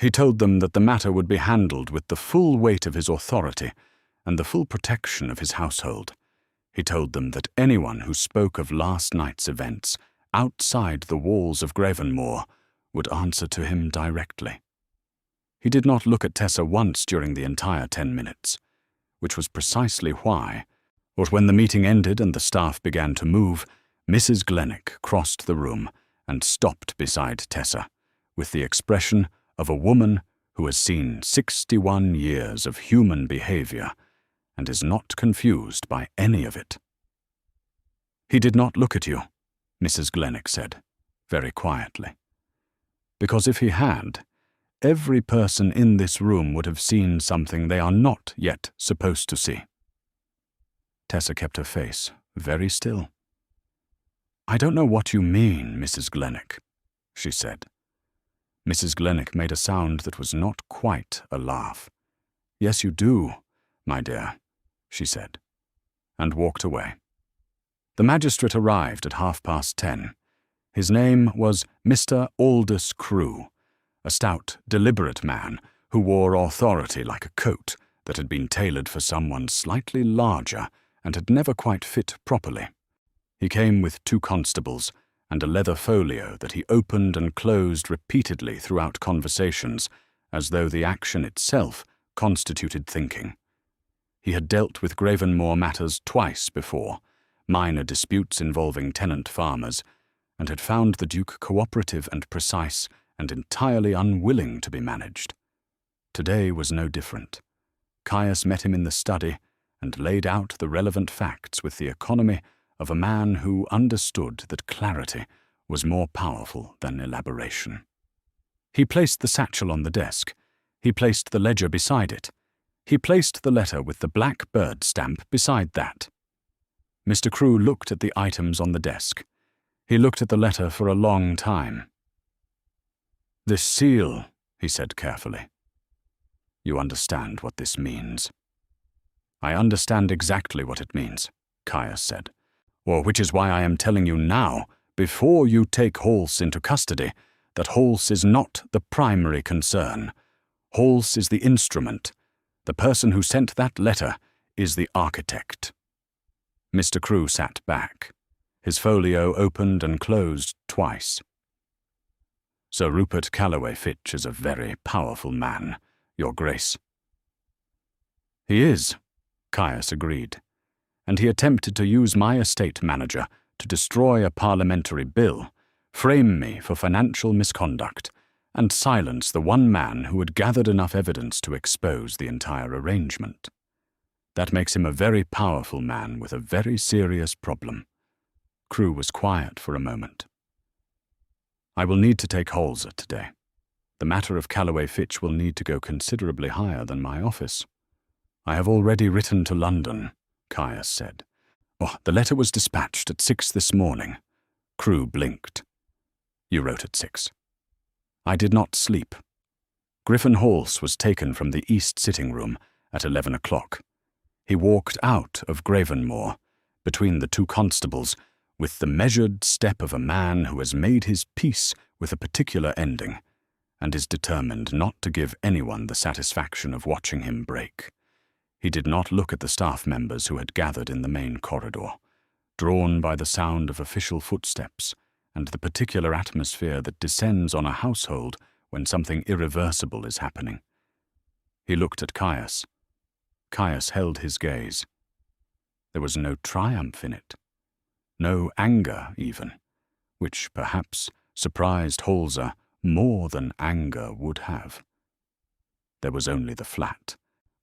He told them that the matter would be handled with the full weight of his authority and the full protection of his household. He told them that anyone who spoke of last night's events outside the walls of Gravenmore would answer to him directly. He did not look at Tessa once during the entire 10 minutes, which was precisely why, or when the meeting ended and the staff began to move, Mrs. Glennick crossed the room and stopped beside Tessa, with the expression of a woman who has seen 61 years of human behavior and is not confused by any of it. "He did not look at you," Mrs. Glennick said, very quietly. "Because if he had, every person in this room would have seen something they are not yet supposed to see." Tessa kept her face very still. "I don't know what you mean, Mrs. Glennick," she said. Mrs. Glennick made a sound that was not quite a laugh. "Yes, you do, my dear," she said, and walked away. The magistrate arrived at 10:30. His name was Mr. Aldous Crewe, a stout, deliberate man who wore authority like a coat that had been tailored for someone slightly larger and had never quite fit properly. He came with 2 constables and a leather folio that he opened and closed repeatedly throughout conversations, as though the action itself constituted thinking. He had dealt with Gravenmore matters twice before, minor disputes involving tenant farmers, and had found the Duke cooperative and precise and entirely unwilling to be managed. Today was no different. Caius met him in the study and laid out the relevant facts with the economy of a man who understood that clarity was more powerful than elaboration. He placed the satchel on the desk. He placed the ledger beside it. He placed the letter with the black bird stamp beside that. Mr. Crewe looked at the items on the desk. He looked at the letter for a long time. "This seal," he said carefully. "You understand what this means." "I understand exactly what it means," Caius said. "Or which is why I am telling you now, before you take Halse into custody, that Halse is not the primary concern. Halse is the instrument. The person who sent that letter is the architect." Mr. Crewe sat back. His folio opened and closed twice. "Sir Rupert Calloway Fitch is a very powerful man, Your Grace." "He is," Caius agreed, "and he attempted to use my estate manager to destroy a parliamentary bill, frame me for financial misconduct, and silence the one man who had gathered enough evidence to expose the entire arrangement. That makes him a very powerful man with a very serious problem." Crewe was quiet for a moment. "I will need to take Halse today. The matter of Calloway Fitch will need to go considerably higher than my office." "I have already written to London," Caius said. "Oh, the letter was dispatched at 6 this morning." Crewe blinked. "You wrote at 6. "I did not sleep. Griffin Halse was taken from the east sitting room at 11 o'clock. He walked out of Gravenmore, between the 2 constables, with the measured step of a man who has made his peace with a particular ending, and is determined not to give anyone the satisfaction of watching him break. He did not look at the staff members who had gathered in the main corridor, drawn by the sound of official footsteps and the particular atmosphere that descends on a household when something irreversible is happening. He looked at Caius. Caius held his gaze. There was no triumph in it. No anger, even, which perhaps surprised Halse more than anger would have. There was only the flat,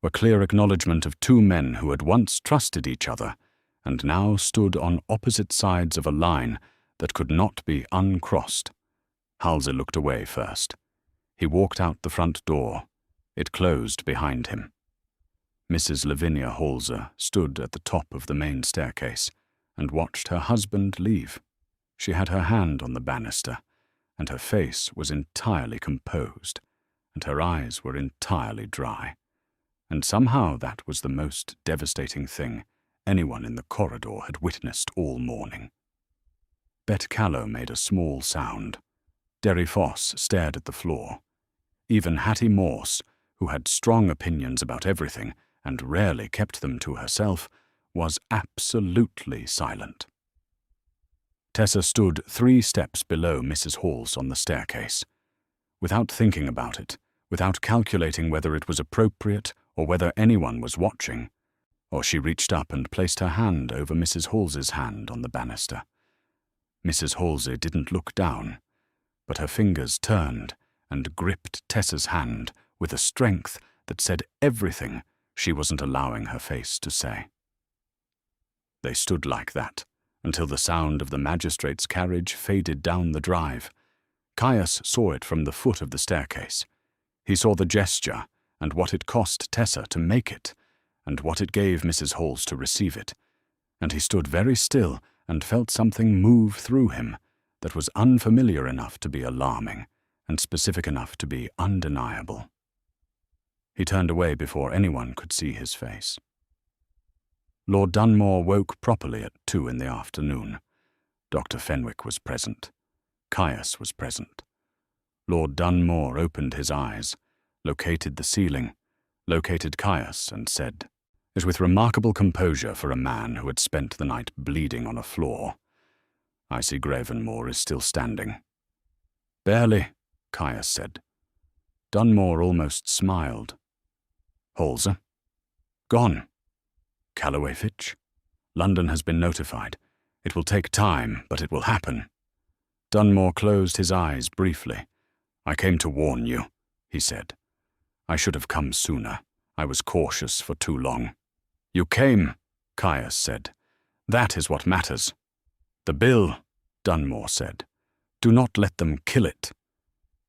a clear acknowledgement of 2 men who had once trusted each other and now stood on opposite sides of a line that could not be uncrossed. Halse looked away first. He walked out the front door. It closed behind him. Mrs. Lavinia Halse stood at the top of the main staircase and watched her husband leave. She had her hand on the banister, and her face was entirely composed, and her eyes were entirely dry. And somehow that was the most devastating thing anyone in the corridor had witnessed all morning. Bet Callow made a small sound. Derry Foss stared at the floor. Even Hattie Morse, who had strong opinions about everything and rarely kept them to herself, was absolutely silent. Tessa stood 3 steps below Mrs. Halse on the staircase. Without thinking about it, without calculating whether it was appropriate or whether anyone was watching, or she reached up and placed her hand over Mrs. Halse's hand on the banister. Mrs. Halsey didn't look down, but her fingers turned and gripped Tessa's hand with a strength that said everything she wasn't allowing her face to say. They stood like that until the sound of the magistrate's carriage faded down the drive. Caius saw it from the foot of the staircase. He saw the gesture and what it cost Tessa to make it, and what it gave Mrs. Halls to receive it, and he stood very still and felt something move through him that was unfamiliar enough to be alarming and specific enough to be undeniable. He turned away before anyone could see his face. Lord Dunmore woke properly at 2 in the afternoon. Dr. Fenwick was present. Caius was present. Lord Dunmore opened his eyes, located the ceiling, located Caius, and said, it with remarkable composure for a man who had spent the night bleeding on a floor, I see Gravenmore is still standing. Barely, Caius said. Dunmore almost smiled. Halsey? Gone. Calloway Fitch? London has been notified. It will take time, but it will happen. Dunmore closed his eyes briefly. I came to warn you, he said. I should have come sooner. I was cautious for too long. You came, Caius said. That is what matters. The bill, Dunmore said. Do not let them kill it.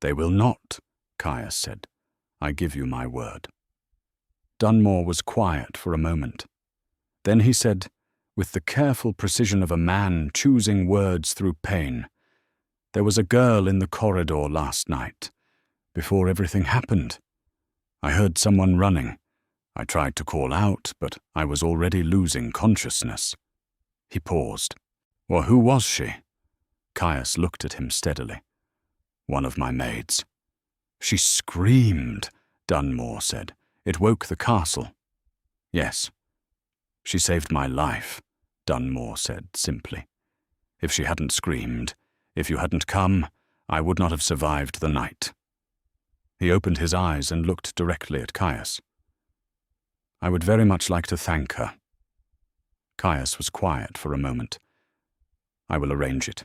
They will not, Caius said. I give you my word. Dunmore was quiet for a moment. Then he said, with the careful precision of a man choosing words through pain, there was a girl in the corridor last night, before everything happened. I heard someone running. I tried to call out, but I was already losing consciousness. He paused. Well, who was she? Caius looked at him steadily. One of my maids. She screamed, Dunmore said. It woke the castle. Yes. She saved my life, Dunmore said simply. If she hadn't screamed, if you hadn't come, I would not have survived the night. He opened his eyes and looked directly at Caius. I would very much like to thank her. Caius was quiet for a moment. I will arrange it.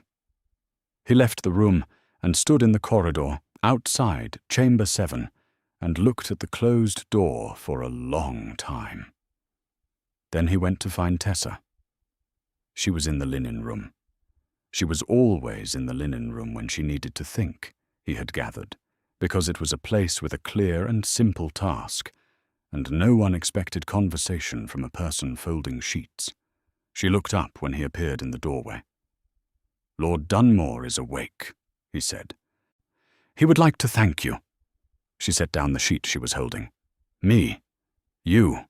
He left the room and stood in the corridor, outside Chamber 7, and looked at the closed door for a long time. Then he went to find Tessa. She was in the linen room. She was always in the linen room when she needed to think, he had gathered, because it was a place with a clear and simple task, and no unexpected conversation from a person folding sheets. She looked up when he appeared in the doorway. Lord Dunmore is awake, he said. He would like to thank you. She set down the sheet she was holding. Me? You?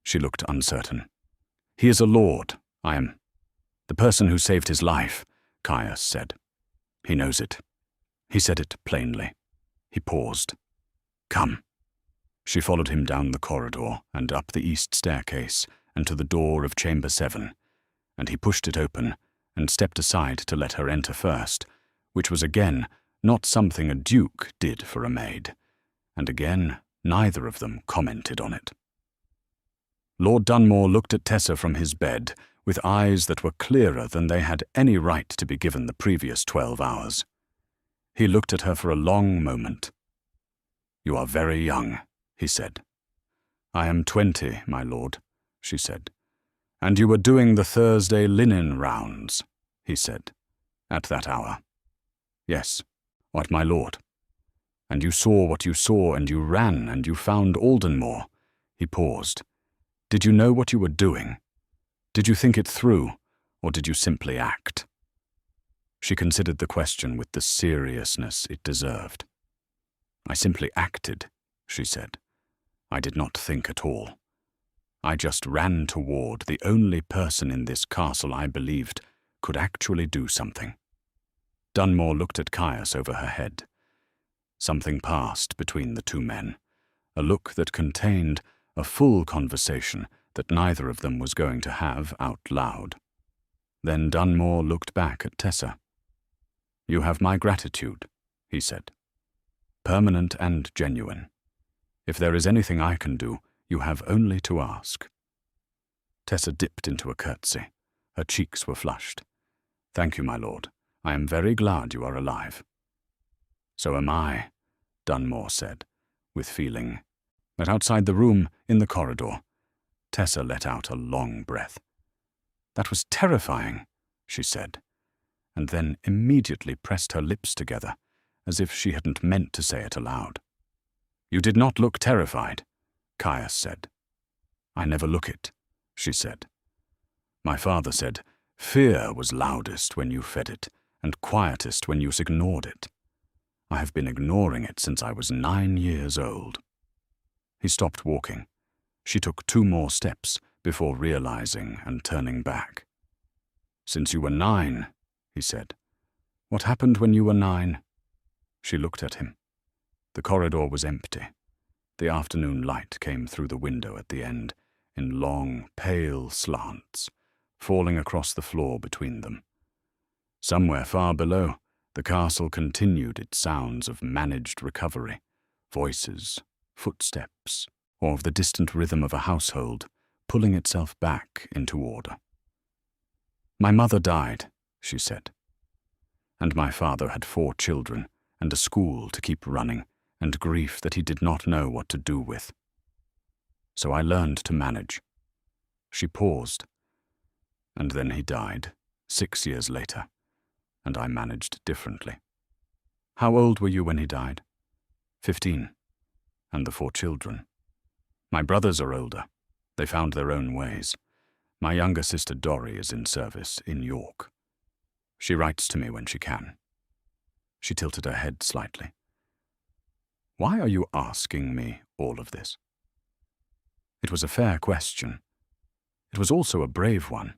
She looked uncertain. He is a lord. I am the person who saved his life, Caius said. He knows it. He said it plainly. He paused. Come. She followed him down the corridor and up the east staircase and to the door of Chamber 7, and he pushed it open and stepped aside to let her enter first, which was again not something a duke did for a maid, and again neither of them commented on it. Lord Dunmore looked at Tessa from his bed with eyes that were clearer than they had any right to be given the previous 12 hours. He looked at her for a long moment. You are very young, he said. I am 20, my lord, she said. And you were doing the Thursday linen rounds, he said, at that hour. Yes, what, my lord? And you saw what you saw, and you ran, and you found Aldenmore. He paused. Did you know what you were doing? Did you think it through, or did you simply act? She considered the question with the seriousness it deserved. I simply acted, she said. I did not think at all. I just ran toward the only person in this castle I believed could actually do something. Dunmore looked at Caius over her head. Something passed between the two men, a look that contained a full conversation that neither of them was going to have out loud. Then Dunmore looked back at Tessa. You have my gratitude, he said. Permanent and genuine. If there is anything I can do, you have only to ask. Tessa dipped into a curtsy. Her cheeks were flushed. "Thank you, my lord. I am very glad you are alive." "So am I," Dunmore said, with feeling. But outside the room, in the corridor, Tessa let out a long breath. "That was terrifying," she said, and then immediately pressed her lips together, as if she hadn't meant to say it aloud. "You did not look terrified," Caius said. "I never look it," she said. "My father said, fear was loudest when you fed it, and quietest when you ignored it. I have been ignoring it since I was 9 years old." He stopped walking. She took 2 more steps before realizing and turning back. "Since you were 9, he said. "What happened when you were 9? She looked at him. The corridor was empty. The afternoon light came through the window at the end, in long, pale slants, falling across the floor between them. Somewhere far below, the castle continued its sounds of managed recovery, voices, footsteps, or of the distant rhythm of a household pulling itself back into order. "My mother died," she said. "And my father had 4 children and a school to keep running and grief that he did not know what to do with. So I learned to manage." She paused. "And then he died, 6 years later, and I managed differently." "How old were you when he died?" 15. "And the 4 children. My brothers are older. They found their own ways. My younger sister Dorrie is in service in York. She writes to me when she can." She tilted her head slightly. "Why are you asking me all of this?" It was a fair question. It was also a brave one,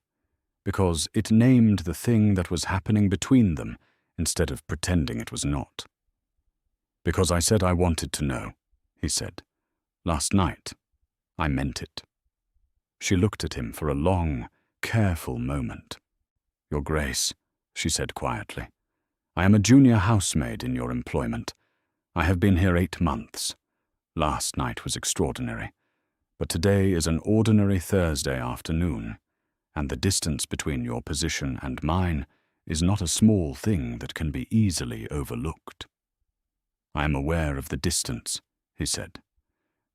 because it named the thing that was happening between them instead of pretending it was not. "Because I said I wanted to know," he said. "Last night, I meant it." She looked at him for a long, careful moment. "Your Grace," she said quietly, "I am a junior housemaid in your employment. I have been here 8 months. Last night was extraordinary, but today is an ordinary Thursday afternoon, and the distance between your position and mine is not a small thing that can be easily overlooked." "I am aware of the distance," he said.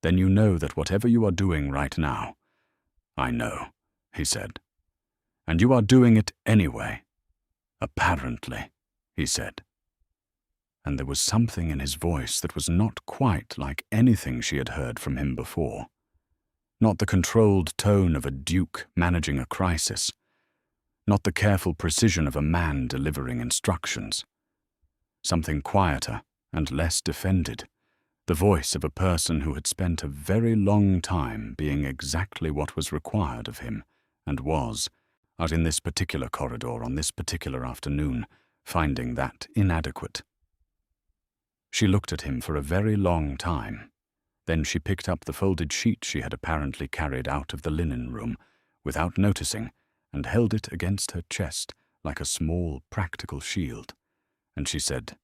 "Then you know that whatever you are doing right now—" "I know," he said. "And you are doing it anyway." "Apparently," he said. And there was something in his voice that was not quite like anything she had heard from him before. Not the controlled tone of a duke managing a crisis. Not the careful precision of a man delivering instructions. Something quieter and less defended. The voice of a person who had spent a very long time being exactly what was required of him, and was, out in this particular corridor on this particular afternoon, finding that inadequate. She looked at him for a very long time. Then she picked up the folded sheet she had apparently carried out of the linen room, without noticing, and held it against her chest like a small practical shield. And she said,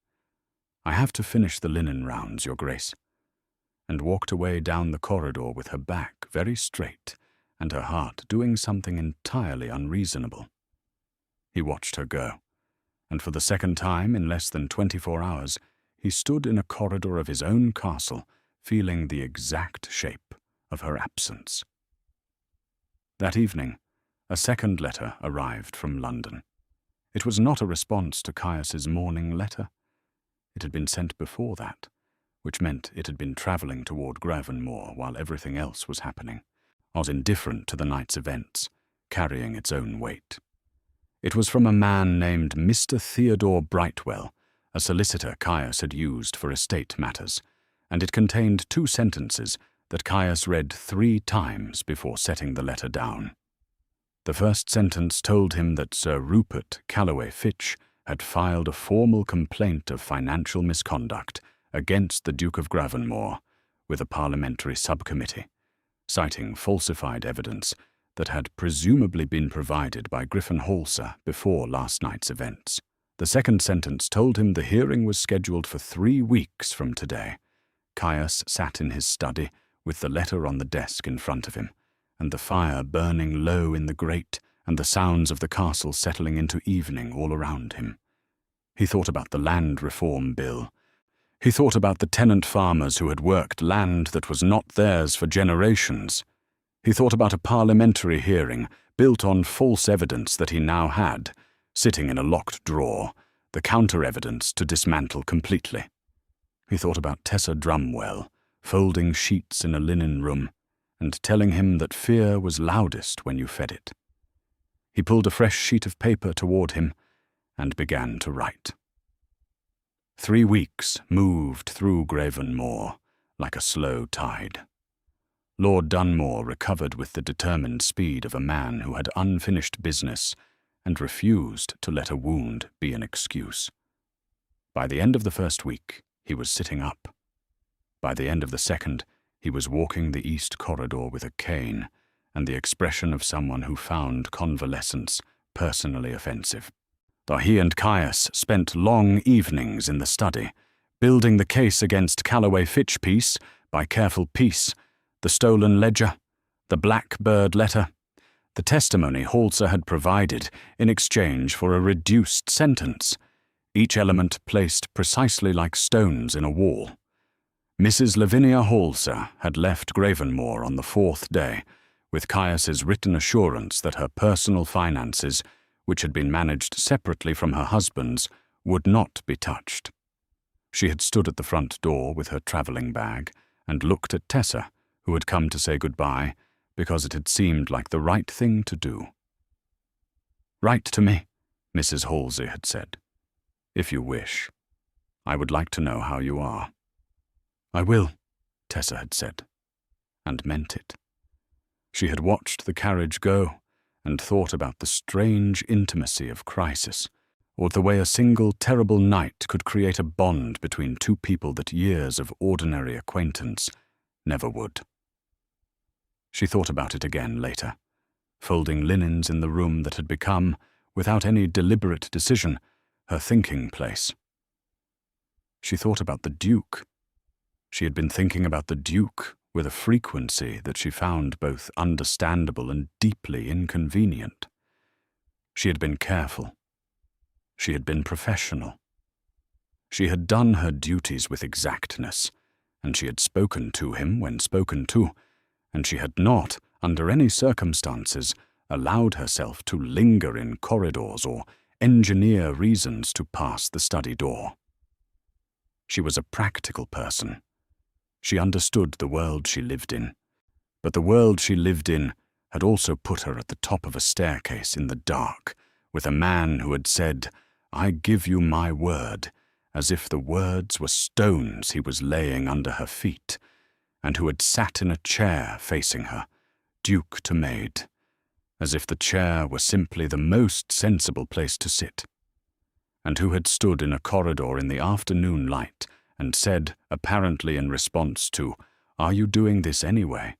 "I have to finish the linen rounds, Your Grace," and walked away down the corridor with her back very straight and her heart doing something entirely unreasonable. He watched her go, and for the second time in less than 24 hours, he stood in a corridor of his own castle, feeling the exact shape of her absence. That evening, a second letter arrived from London. It was not a response to Caius's morning letter. It had been sent before that, which meant it had been travelling toward Gravenmore while everything else was happening, was indifferent to the night's events, carrying its own weight. It was from a man named Mr. Theodore Brightwell, a solicitor Caius had used for estate matters, and it contained 2 sentences that Caius read 3 times before setting the letter down. The first sentence told him that Sir Rupert Calloway Fitch had filed a formal complaint of financial misconduct against the Duke of Gravenmore with a parliamentary subcommittee, citing falsified evidence that had presumably been provided by Griffin Halser before last night's events. The second sentence told him the hearing was scheduled for 3 weeks from today. Caius sat in his study with the letter on the desk in front of him, and the fire burning low in the grate and the sounds of the castle settling into evening all around him. He thought about the land reform bill. He thought about the tenant farmers who had worked land that was not theirs for generations. He thought about a parliamentary hearing built on false evidence that he now had, sitting in a locked drawer, the counter-evidence to dismantle completely. He thought about Tessa Drumwell, folding sheets in a linen room, and telling him that fear was loudest when you fed it. He pulled a fresh sheet of paper toward him and began to write. 3 weeks moved through Gravenmoor like a slow tide. Lord Dunmore recovered with the determined speed of a man who had unfinished business and refused to let a wound be an excuse. By the end of the first week, he was sitting up. By the end of the second, he was walking the east corridor with a cane and the expression of someone who found convalescence personally offensive. Though he and Caius spent long evenings in the study, building the case against Calloway Fitch piece by careful piece, the stolen ledger, the Blackbird letter, the testimony Halser had provided in exchange for a reduced sentence, each element placed precisely like stones in a wall. Mrs. Lavinia Halser had left Gravenmoor on the 4th day, with Caius's written assurance that her personal finances, which had been managed separately from her husband's, would not be touched. She had stood at the front door with her travelling bag and looked at Tessa, who had come to say goodbye, because it had seemed like the right thing to do. "Write to me," Mrs. Halsey had said, "if you wish. I would like to know how you are." "I will," Tessa had said, and meant it. She had watched the carriage go and thought about the strange intimacy of crisis, or the way a single terrible night could create a bond between two people that years of ordinary acquaintance never would. She thought about it again later, folding linens in the room that had become, without any deliberate decision, her thinking place. She thought about the Duke. She had been thinking about the Duke with a frequency that she found both understandable and deeply inconvenient. She had been careful. She had been professional. She had done her duties with exactness, and she had spoken to him when spoken to, and she had not, under any circumstances, allowed herself to linger in corridors or engineer reasons to pass the study door. She was a practical person. She understood the world she lived in, but the world she lived in had also put her at the top of a staircase in the dark, with a man who had said, "I give you my word," as if the words were stones he was laying under her feet, and who had sat in a chair facing her, Duke to maid, as if the chair were simply the most sensible place to sit, and who had stood in a corridor in the afternoon light and said, apparently in response to, "Are you doing this anyway?"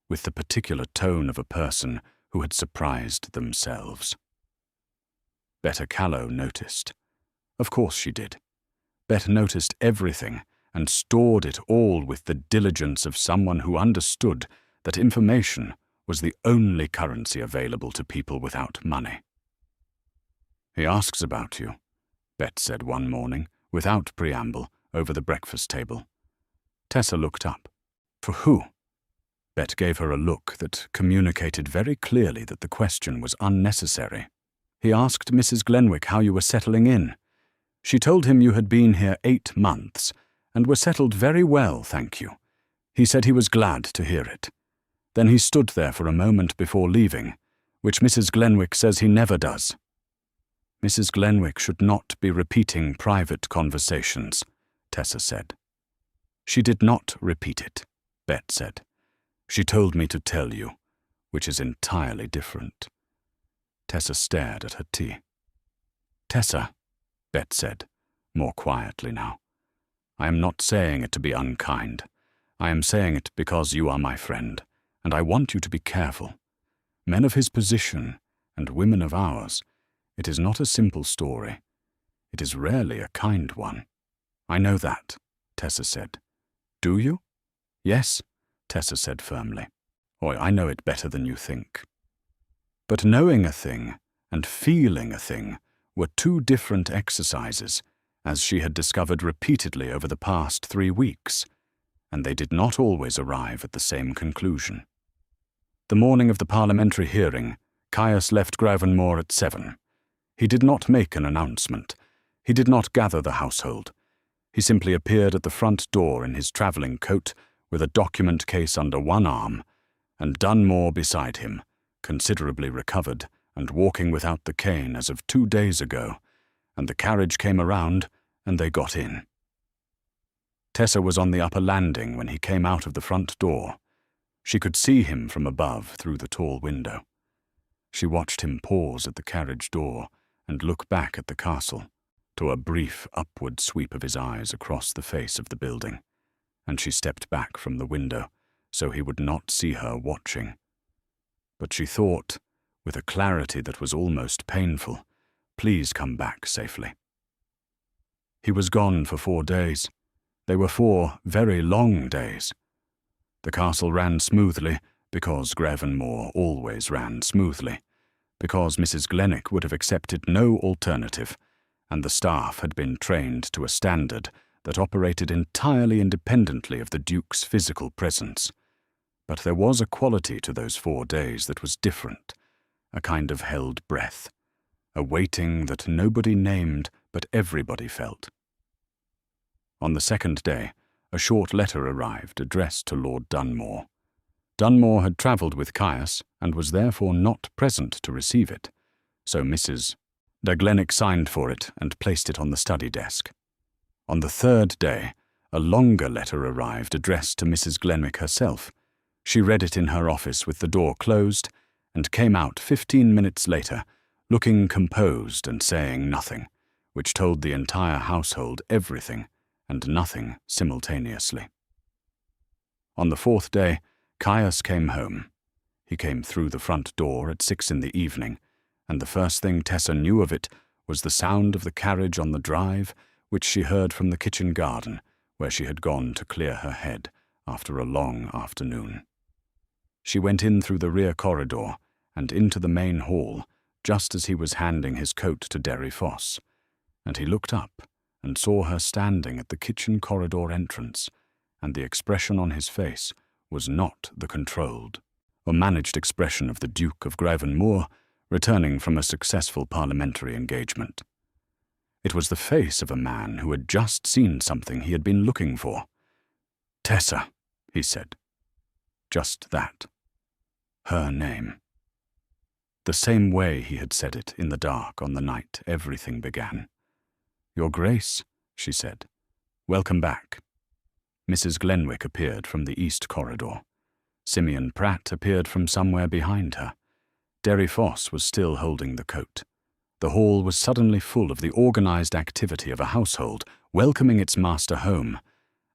with the particular tone of a person who had surprised themselves. Betta Callow noticed. Of course she did. Bet noticed everything and stored it all with the diligence of someone who understood that information was the only currency available to people without money. "He asks about you," Bet said one morning, without preamble, over the breakfast table. Tessa looked up. "For who?" Bet gave her a look that communicated very clearly that the question was unnecessary. "He asked Mrs. Glenwick how you were settling in. She told him you had been here 8 months, and were settled very well, thank you. He said he was glad to hear it. Then he stood there for a moment before leaving, which Mrs. Glenwick says he never does." "Mrs. Glenwick should not be repeating private conversations," Tessa said. "She did not repeat it," Bet said. "She told me to tell you, which is entirely different." Tessa stared at her tea. "Tessa," Bet said, more quietly now, "I am not saying it to be unkind. I am saying it because you are my friend, and I want you to be careful. Men of his position, and women of ours, it is not a simple story. It is rarely a kind one." "I know that," Tessa said. "Do you?" "Yes," Tessa said firmly. "Oh, I know it better than you think." But knowing a thing and feeling a thing were two different exercises, as she had discovered repeatedly over the past 3 weeks, and they did not always arrive at the same conclusion. The morning of the parliamentary hearing, Caius left Gravenmore at 7. He did not make an announcement. He did not gather the household. He simply appeared at the front door in his travelling coat with a document case under one arm, and Dunmore beside him, considerably recovered and walking without the cane as of 2 days ago, and the carriage came around and they got in. Tessa was on the upper landing when he came out of the front door. She could see him from above through the tall window. She watched him pause at the carriage door and look back at the castle, to a brief upward sweep of his eyes across the face of the building, and she stepped back from the window so he would not see her watching. But she thought, with a clarity that was almost painful, please come back safely. He was gone for 4 days. They were 4 very long days. The castle ran smoothly, because Gravenmore always ran smoothly, because Mrs. Glennick would have accepted no alternative, and the staff had been trained to a standard that operated entirely independently of the Duke's physical presence. But there was a quality to those 4 days that was different, a kind of held breath, a waiting that nobody named but everybody felt. On the 2nd day, a short letter arrived addressed to Lord Dunmore. Dunmore had travelled with Caius and was therefore not present to receive it, so Mrs. de Glennick signed for it and placed it on the study desk. On the 3rd day, a longer letter arrived addressed to Mrs. Glennick herself. She read it in her office with the door closed and came out 15 minutes later, looking composed and saying nothing, which told the entire household everything and nothing simultaneously. On the 4th day, Caius came home. He came through the front door at 6 in the evening, and the first thing Tessa knew of it was the sound of the carriage on the drive, which she heard from the kitchen garden, where she had gone to clear her head after a long afternoon. She went in through the rear corridor and into the main hall just as he was handing his coat to Derry Foss, and he looked up and saw her standing at the kitchen corridor entrance, and the expression on his face was not the controlled or managed expression of the Duke of Gravenmore returning from a successful parliamentary engagement. It was the face of a man who had just seen something he had been looking for. "Tessa," he said. Just that. Her name. The same way he had said it in the dark on the night everything began. "Your Grace," she said. "Welcome back." Mrs. Glenwick appeared from the east corridor. Simeon Pratt appeared from somewhere behind her. Derry Foss was still holding the coat. The hall was suddenly full of the organized activity of a household welcoming its master home,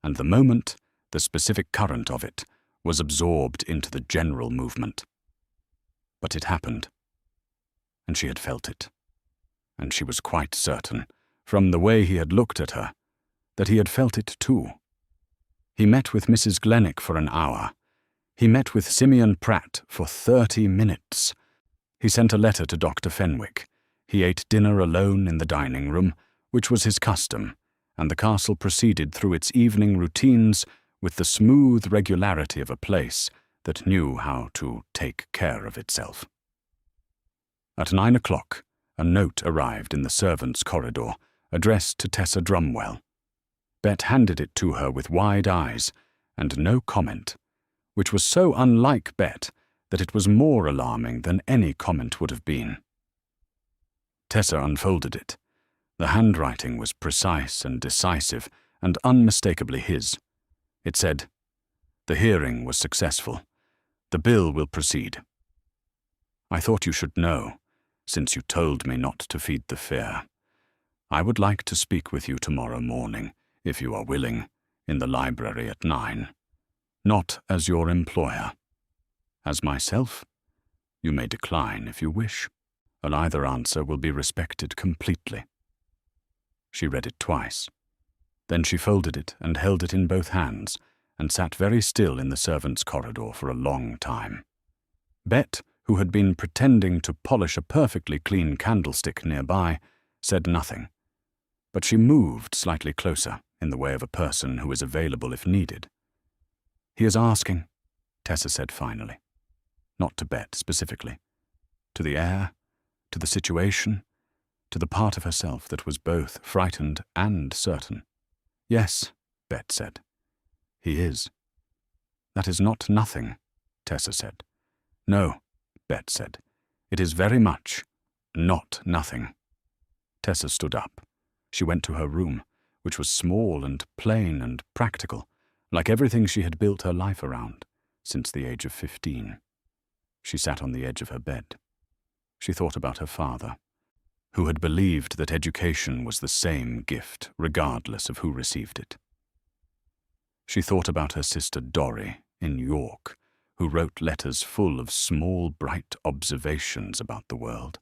and the moment, the specific current of it, was absorbed into the general movement. But it happened, and she had felt it, and she was quite certain, from the way he had looked at her, that he had felt it too. He met with Mrs. Glennick for an hour. He met with Simeon Pratt for 30 minutes. He sent a letter to Dr. Fenwick. He ate dinner alone in the dining room, which was his custom, and the castle proceeded through its evening routines with the smooth regularity of a place that knew how to take care of itself. At 9 o'clock, a note arrived in the servants' corridor, addressed to Tessa Drumwell. Bet handed it to her with wide eyes, and no comment, which was so unlike Bet that it was more alarming than any comment would have been. Tessa unfolded it. The handwriting was precise and decisive, and unmistakably his. It said, "The hearing was successful. The bill will proceed. I thought you should know, since you told me not to feed the fear. I would like to speak with you tomorrow morning, if you are willing, in the library at 9. Not as your employer. As myself, you may decline if you wish, and either answer will be respected completely." She read it twice. Then she folded it and held it in both hands, and sat very still in the servants' corridor for a long time. Bet, who had been pretending to polish a perfectly clean candlestick nearby, said nothing, but she moved slightly closer in the way of a person who is available if needed. "He is asking," Tessa said finally. Not to Bet specifically. To the air, to the situation, to the part of herself that was both frightened and certain. "Yes," Bet said. "He is." "That is not nothing," Tessa said. "No," Bet said. "It is very much not nothing." Tessa stood up. She went to her room, which was small and plain and practical, like everything she had built her life around since the age of 15. She sat on the edge of her bed. She thought about her father, who had believed that education was the same gift, regardless of who received it. She thought about her sister Dorrie in York, who wrote letters full of small, bright observations about the world.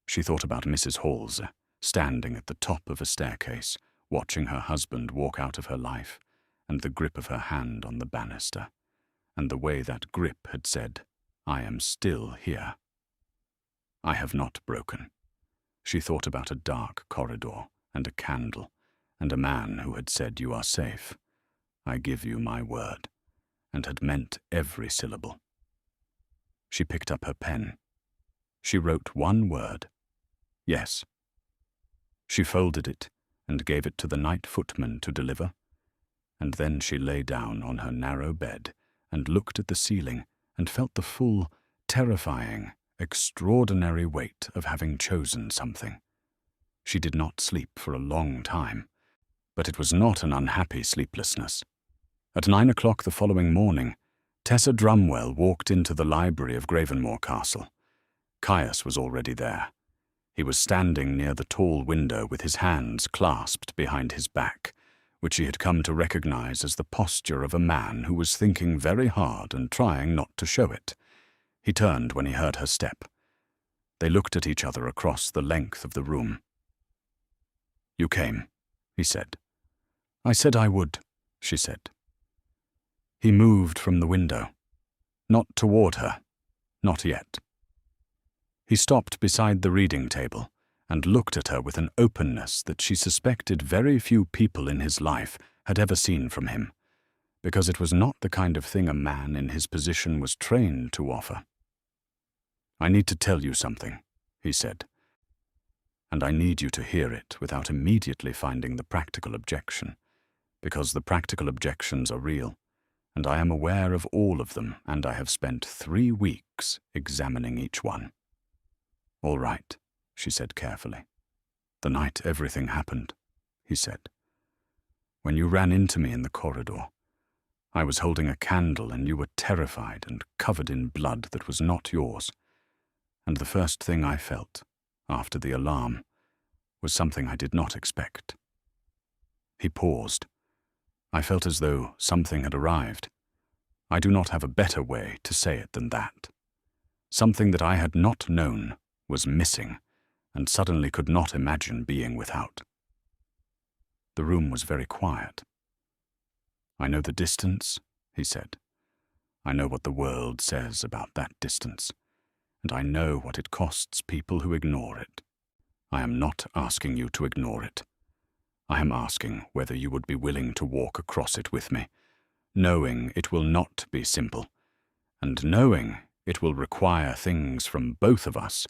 She thought about Mrs. Halsey, standing at the top of a staircase, watching her husband walk out of her life, and the grip of her hand on the banister, and the way that grip had said, "I am still here. I have not broken." She thought about a dark corridor and a candle, and a man who had said, "You are safe. I give you my word," and had meant every syllable. She picked up her pen. She wrote one word, "Yes." She folded it and gave it to the night footman to deliver, and then she lay down on her narrow bed and looked at the ceiling and felt the full, terrifying, extraordinary weight of having chosen something. She did not sleep for a long time, but it was not an unhappy sleeplessness. At 9 o'clock the following morning, Tessa Drumwell walked into the library of Gravenmore Castle. Caius was already there. He was standing near the tall window with his hands clasped behind his back, which she had come to recognize as the posture of a man who was thinking very hard and trying not to show it. He turned when he heard her step. They looked at each other across the length of the room. "You came," he said. "I said I would," she said. He moved from the window. Not toward her. Not yet. He stopped beside the reading table and looked at her with an openness that she suspected very few people in his life had ever seen from him, because it was not the kind of thing a man in his position was trained to offer. "I need to tell you something," he said, "and I need you to hear it without immediately finding the practical objection, because the practical objections are real, and I am aware of all of them, and I have spent 3 weeks examining each one." "All right," she said carefully. "The night everything happened," he said. "When you ran into me in the corridor, I was holding a candle and you were terrified and covered in blood that was not yours, and the first thing I felt, after the alarm, was something I did not expect." He paused. I felt as though something had arrived. I do not have a better way to say it than that. Something that I had not known was missing, and suddenly could not imagine being without. The room was very quiet. "I know the distance," he said. "I know what the world says about that distance, and I know what it costs people who ignore it. I am not asking you to ignore it. I am asking whether you would be willing to walk across it with me, knowing it will not be simple, and knowing it will require things from both of us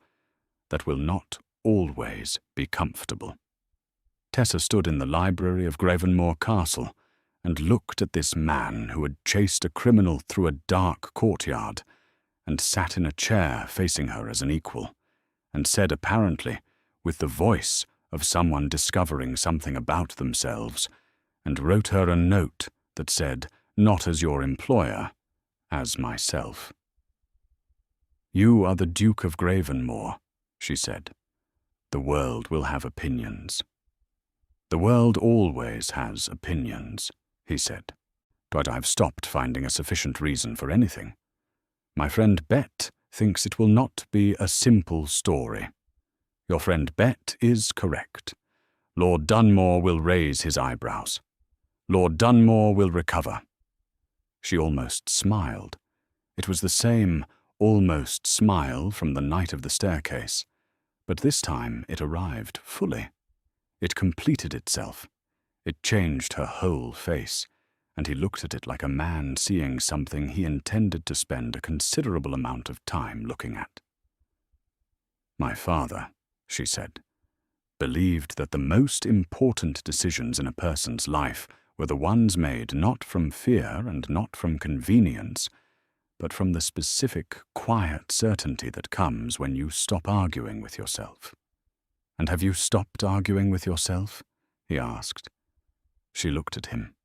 that will not always be comfortable." Tessa stood in the library of Gravenmore Castle and looked at this man who had chased a criminal through a dark courtyard and sat in a chair facing her as an equal, and said apparently, with the voice of someone discovering something about themselves, and wrote her a note that said, "Not as your employer, as myself." "You are the Duke of Gravenmore," she said. "The world will have opinions." "The world always has opinions," he said. "But I've stopped finding a sufficient reason for anything. My friend Bet thinks it will not be a simple story. Your friend Bet is correct. Lord Dunmore will raise his eyebrows. Lord Dunmore will recover." She almost smiled. It was the same almost smile from the night of the staircase, but this time it arrived fully. It completed itself. It changed her whole face, and he looked at it like a man seeing something he intended to spend a considerable amount of time looking at. "My father," she said, "believed that the most important decisions in a person's life were the ones made not from fear and not from convenience, but from the specific, quiet certainty that comes when you stop arguing with yourself." "And have you stopped arguing with yourself?" he asked. She looked at him.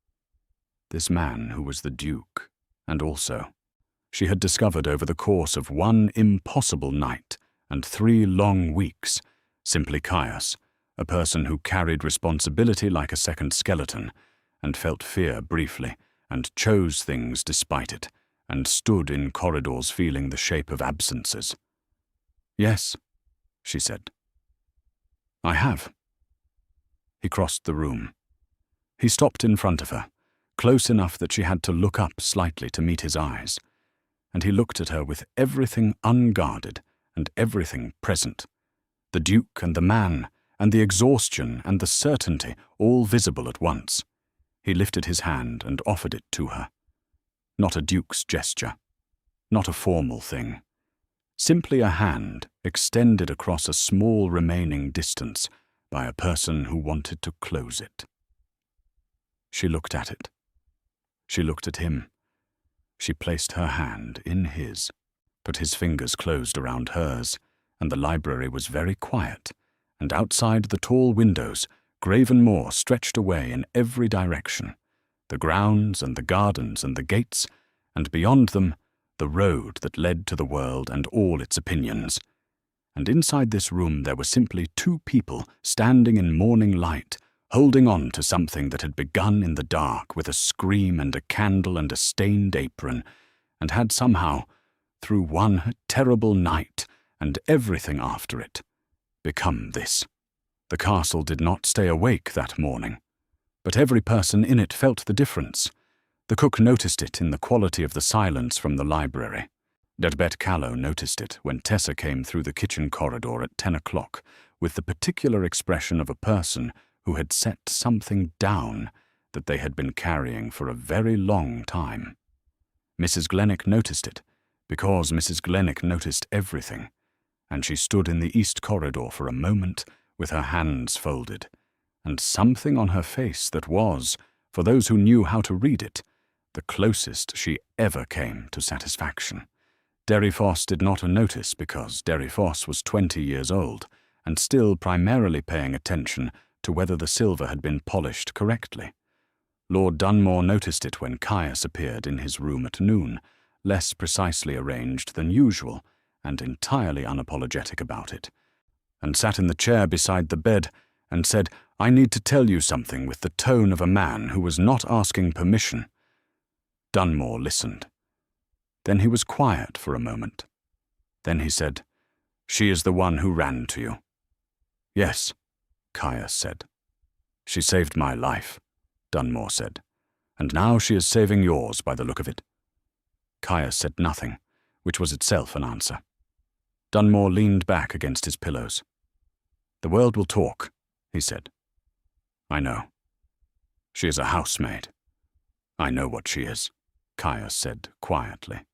This man who was the Duke, and also, she had discovered over the course of one impossible night and 3 long weeks, simply Caius, a person who carried responsibility like a second skeleton, and felt fear briefly, and chose things despite it, and stood in corridors feeling the shape of absences. "Yes," she said. "I have." He crossed the room. He stopped in front of her, close enough that she had to look up slightly to meet his eyes, and he looked at her with everything unguarded and everything present, the Duke and the man, and the exhaustion and the certainty all visible at once. He lifted his hand and offered it to her. Not a Duke's gesture, not a formal thing. Simply a hand extended across a small remaining distance by a person who wanted to close it. She looked at it. She looked at him. She placed her hand in his, but his fingers closed around hers, and the library was very quiet, and outside the tall windows, graven moor stretched away in every direction, the grounds and the gardens and the gates, and beyond them, the road that led to the world and all its opinions. And inside this room there were simply 2 people standing in morning light, holding on to something that had begun in the dark with a scream and a candle and a stained apron, and had somehow, through one terrible night and everything after it, become this. The castle did not stay awake that morning, but every person in it felt the difference. The cook noticed it in the quality of the silence from the library. Betrayal noticed it when Tessa came through the kitchen corridor at 10 o'clock with the particular expression of a person who had set something down that they had been carrying for a very long time. Mrs. Glennick noticed it, because Mrs. Glennick noticed everything, and she stood in the east corridor for a moment with her hands folded, and something on her face that was, for those who knew how to read it, the closest she ever came to satisfaction. Foss did not notice because Foss was 20 years old, and still primarily paying attention to whether the silver had been polished correctly. Lord Dunmore noticed it when Caius appeared in his room at noon, less precisely arranged than usual, and entirely unapologetic about it, and sat in the chair beside the bed and said, "I need to tell you something," with the tone of a man who was not asking permission. Dunmore listened. Then he was quiet for a moment. Then he said, "She is the one who ran to you." "Yes," Caius said. "She saved my life," Dunmore said, "and now she is saving yours by the look of it." Caius said nothing, which was itself an answer. Dunmore leaned back against his pillows. "The world will talk," he said. "I know. She is a housemaid." "I know what she is," Caius said quietly.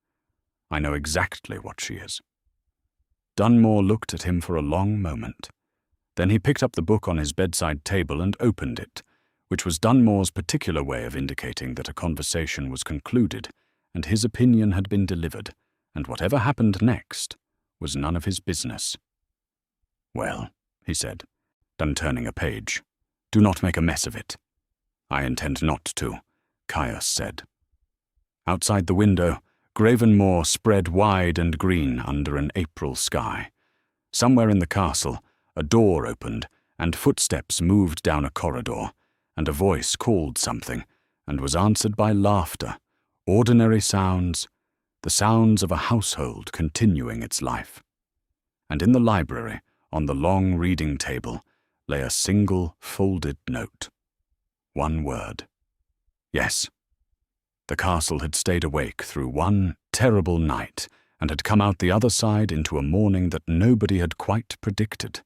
"I know exactly what she is." Dunmore looked at him for a long moment. Then he picked up the book on his bedside table and opened it, which was Dunmore's particular way of indicating that a conversation was concluded and his opinion had been delivered, and whatever happened next was none of his business. "Well," he said, then turning a page, "do not make a mess of it." "I intend not to," Caius said. Outside the window, graven moor spread wide and green under an April sky. Somewhere in the castle, a door opened, and footsteps moved down a corridor, and a voice called something, and was answered by laughter, ordinary sounds, the sounds of a household continuing its life. And in the library, on the long reading table, lay a single folded note. One word. Yes. The castle had stayed awake through one terrible night and had come out the other side into a morning that nobody had quite predicted.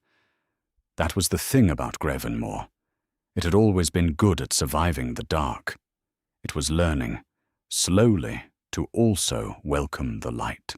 That was the thing about Grevenmore. It had always been good at surviving the dark. It was learning, slowly, to also welcome the light.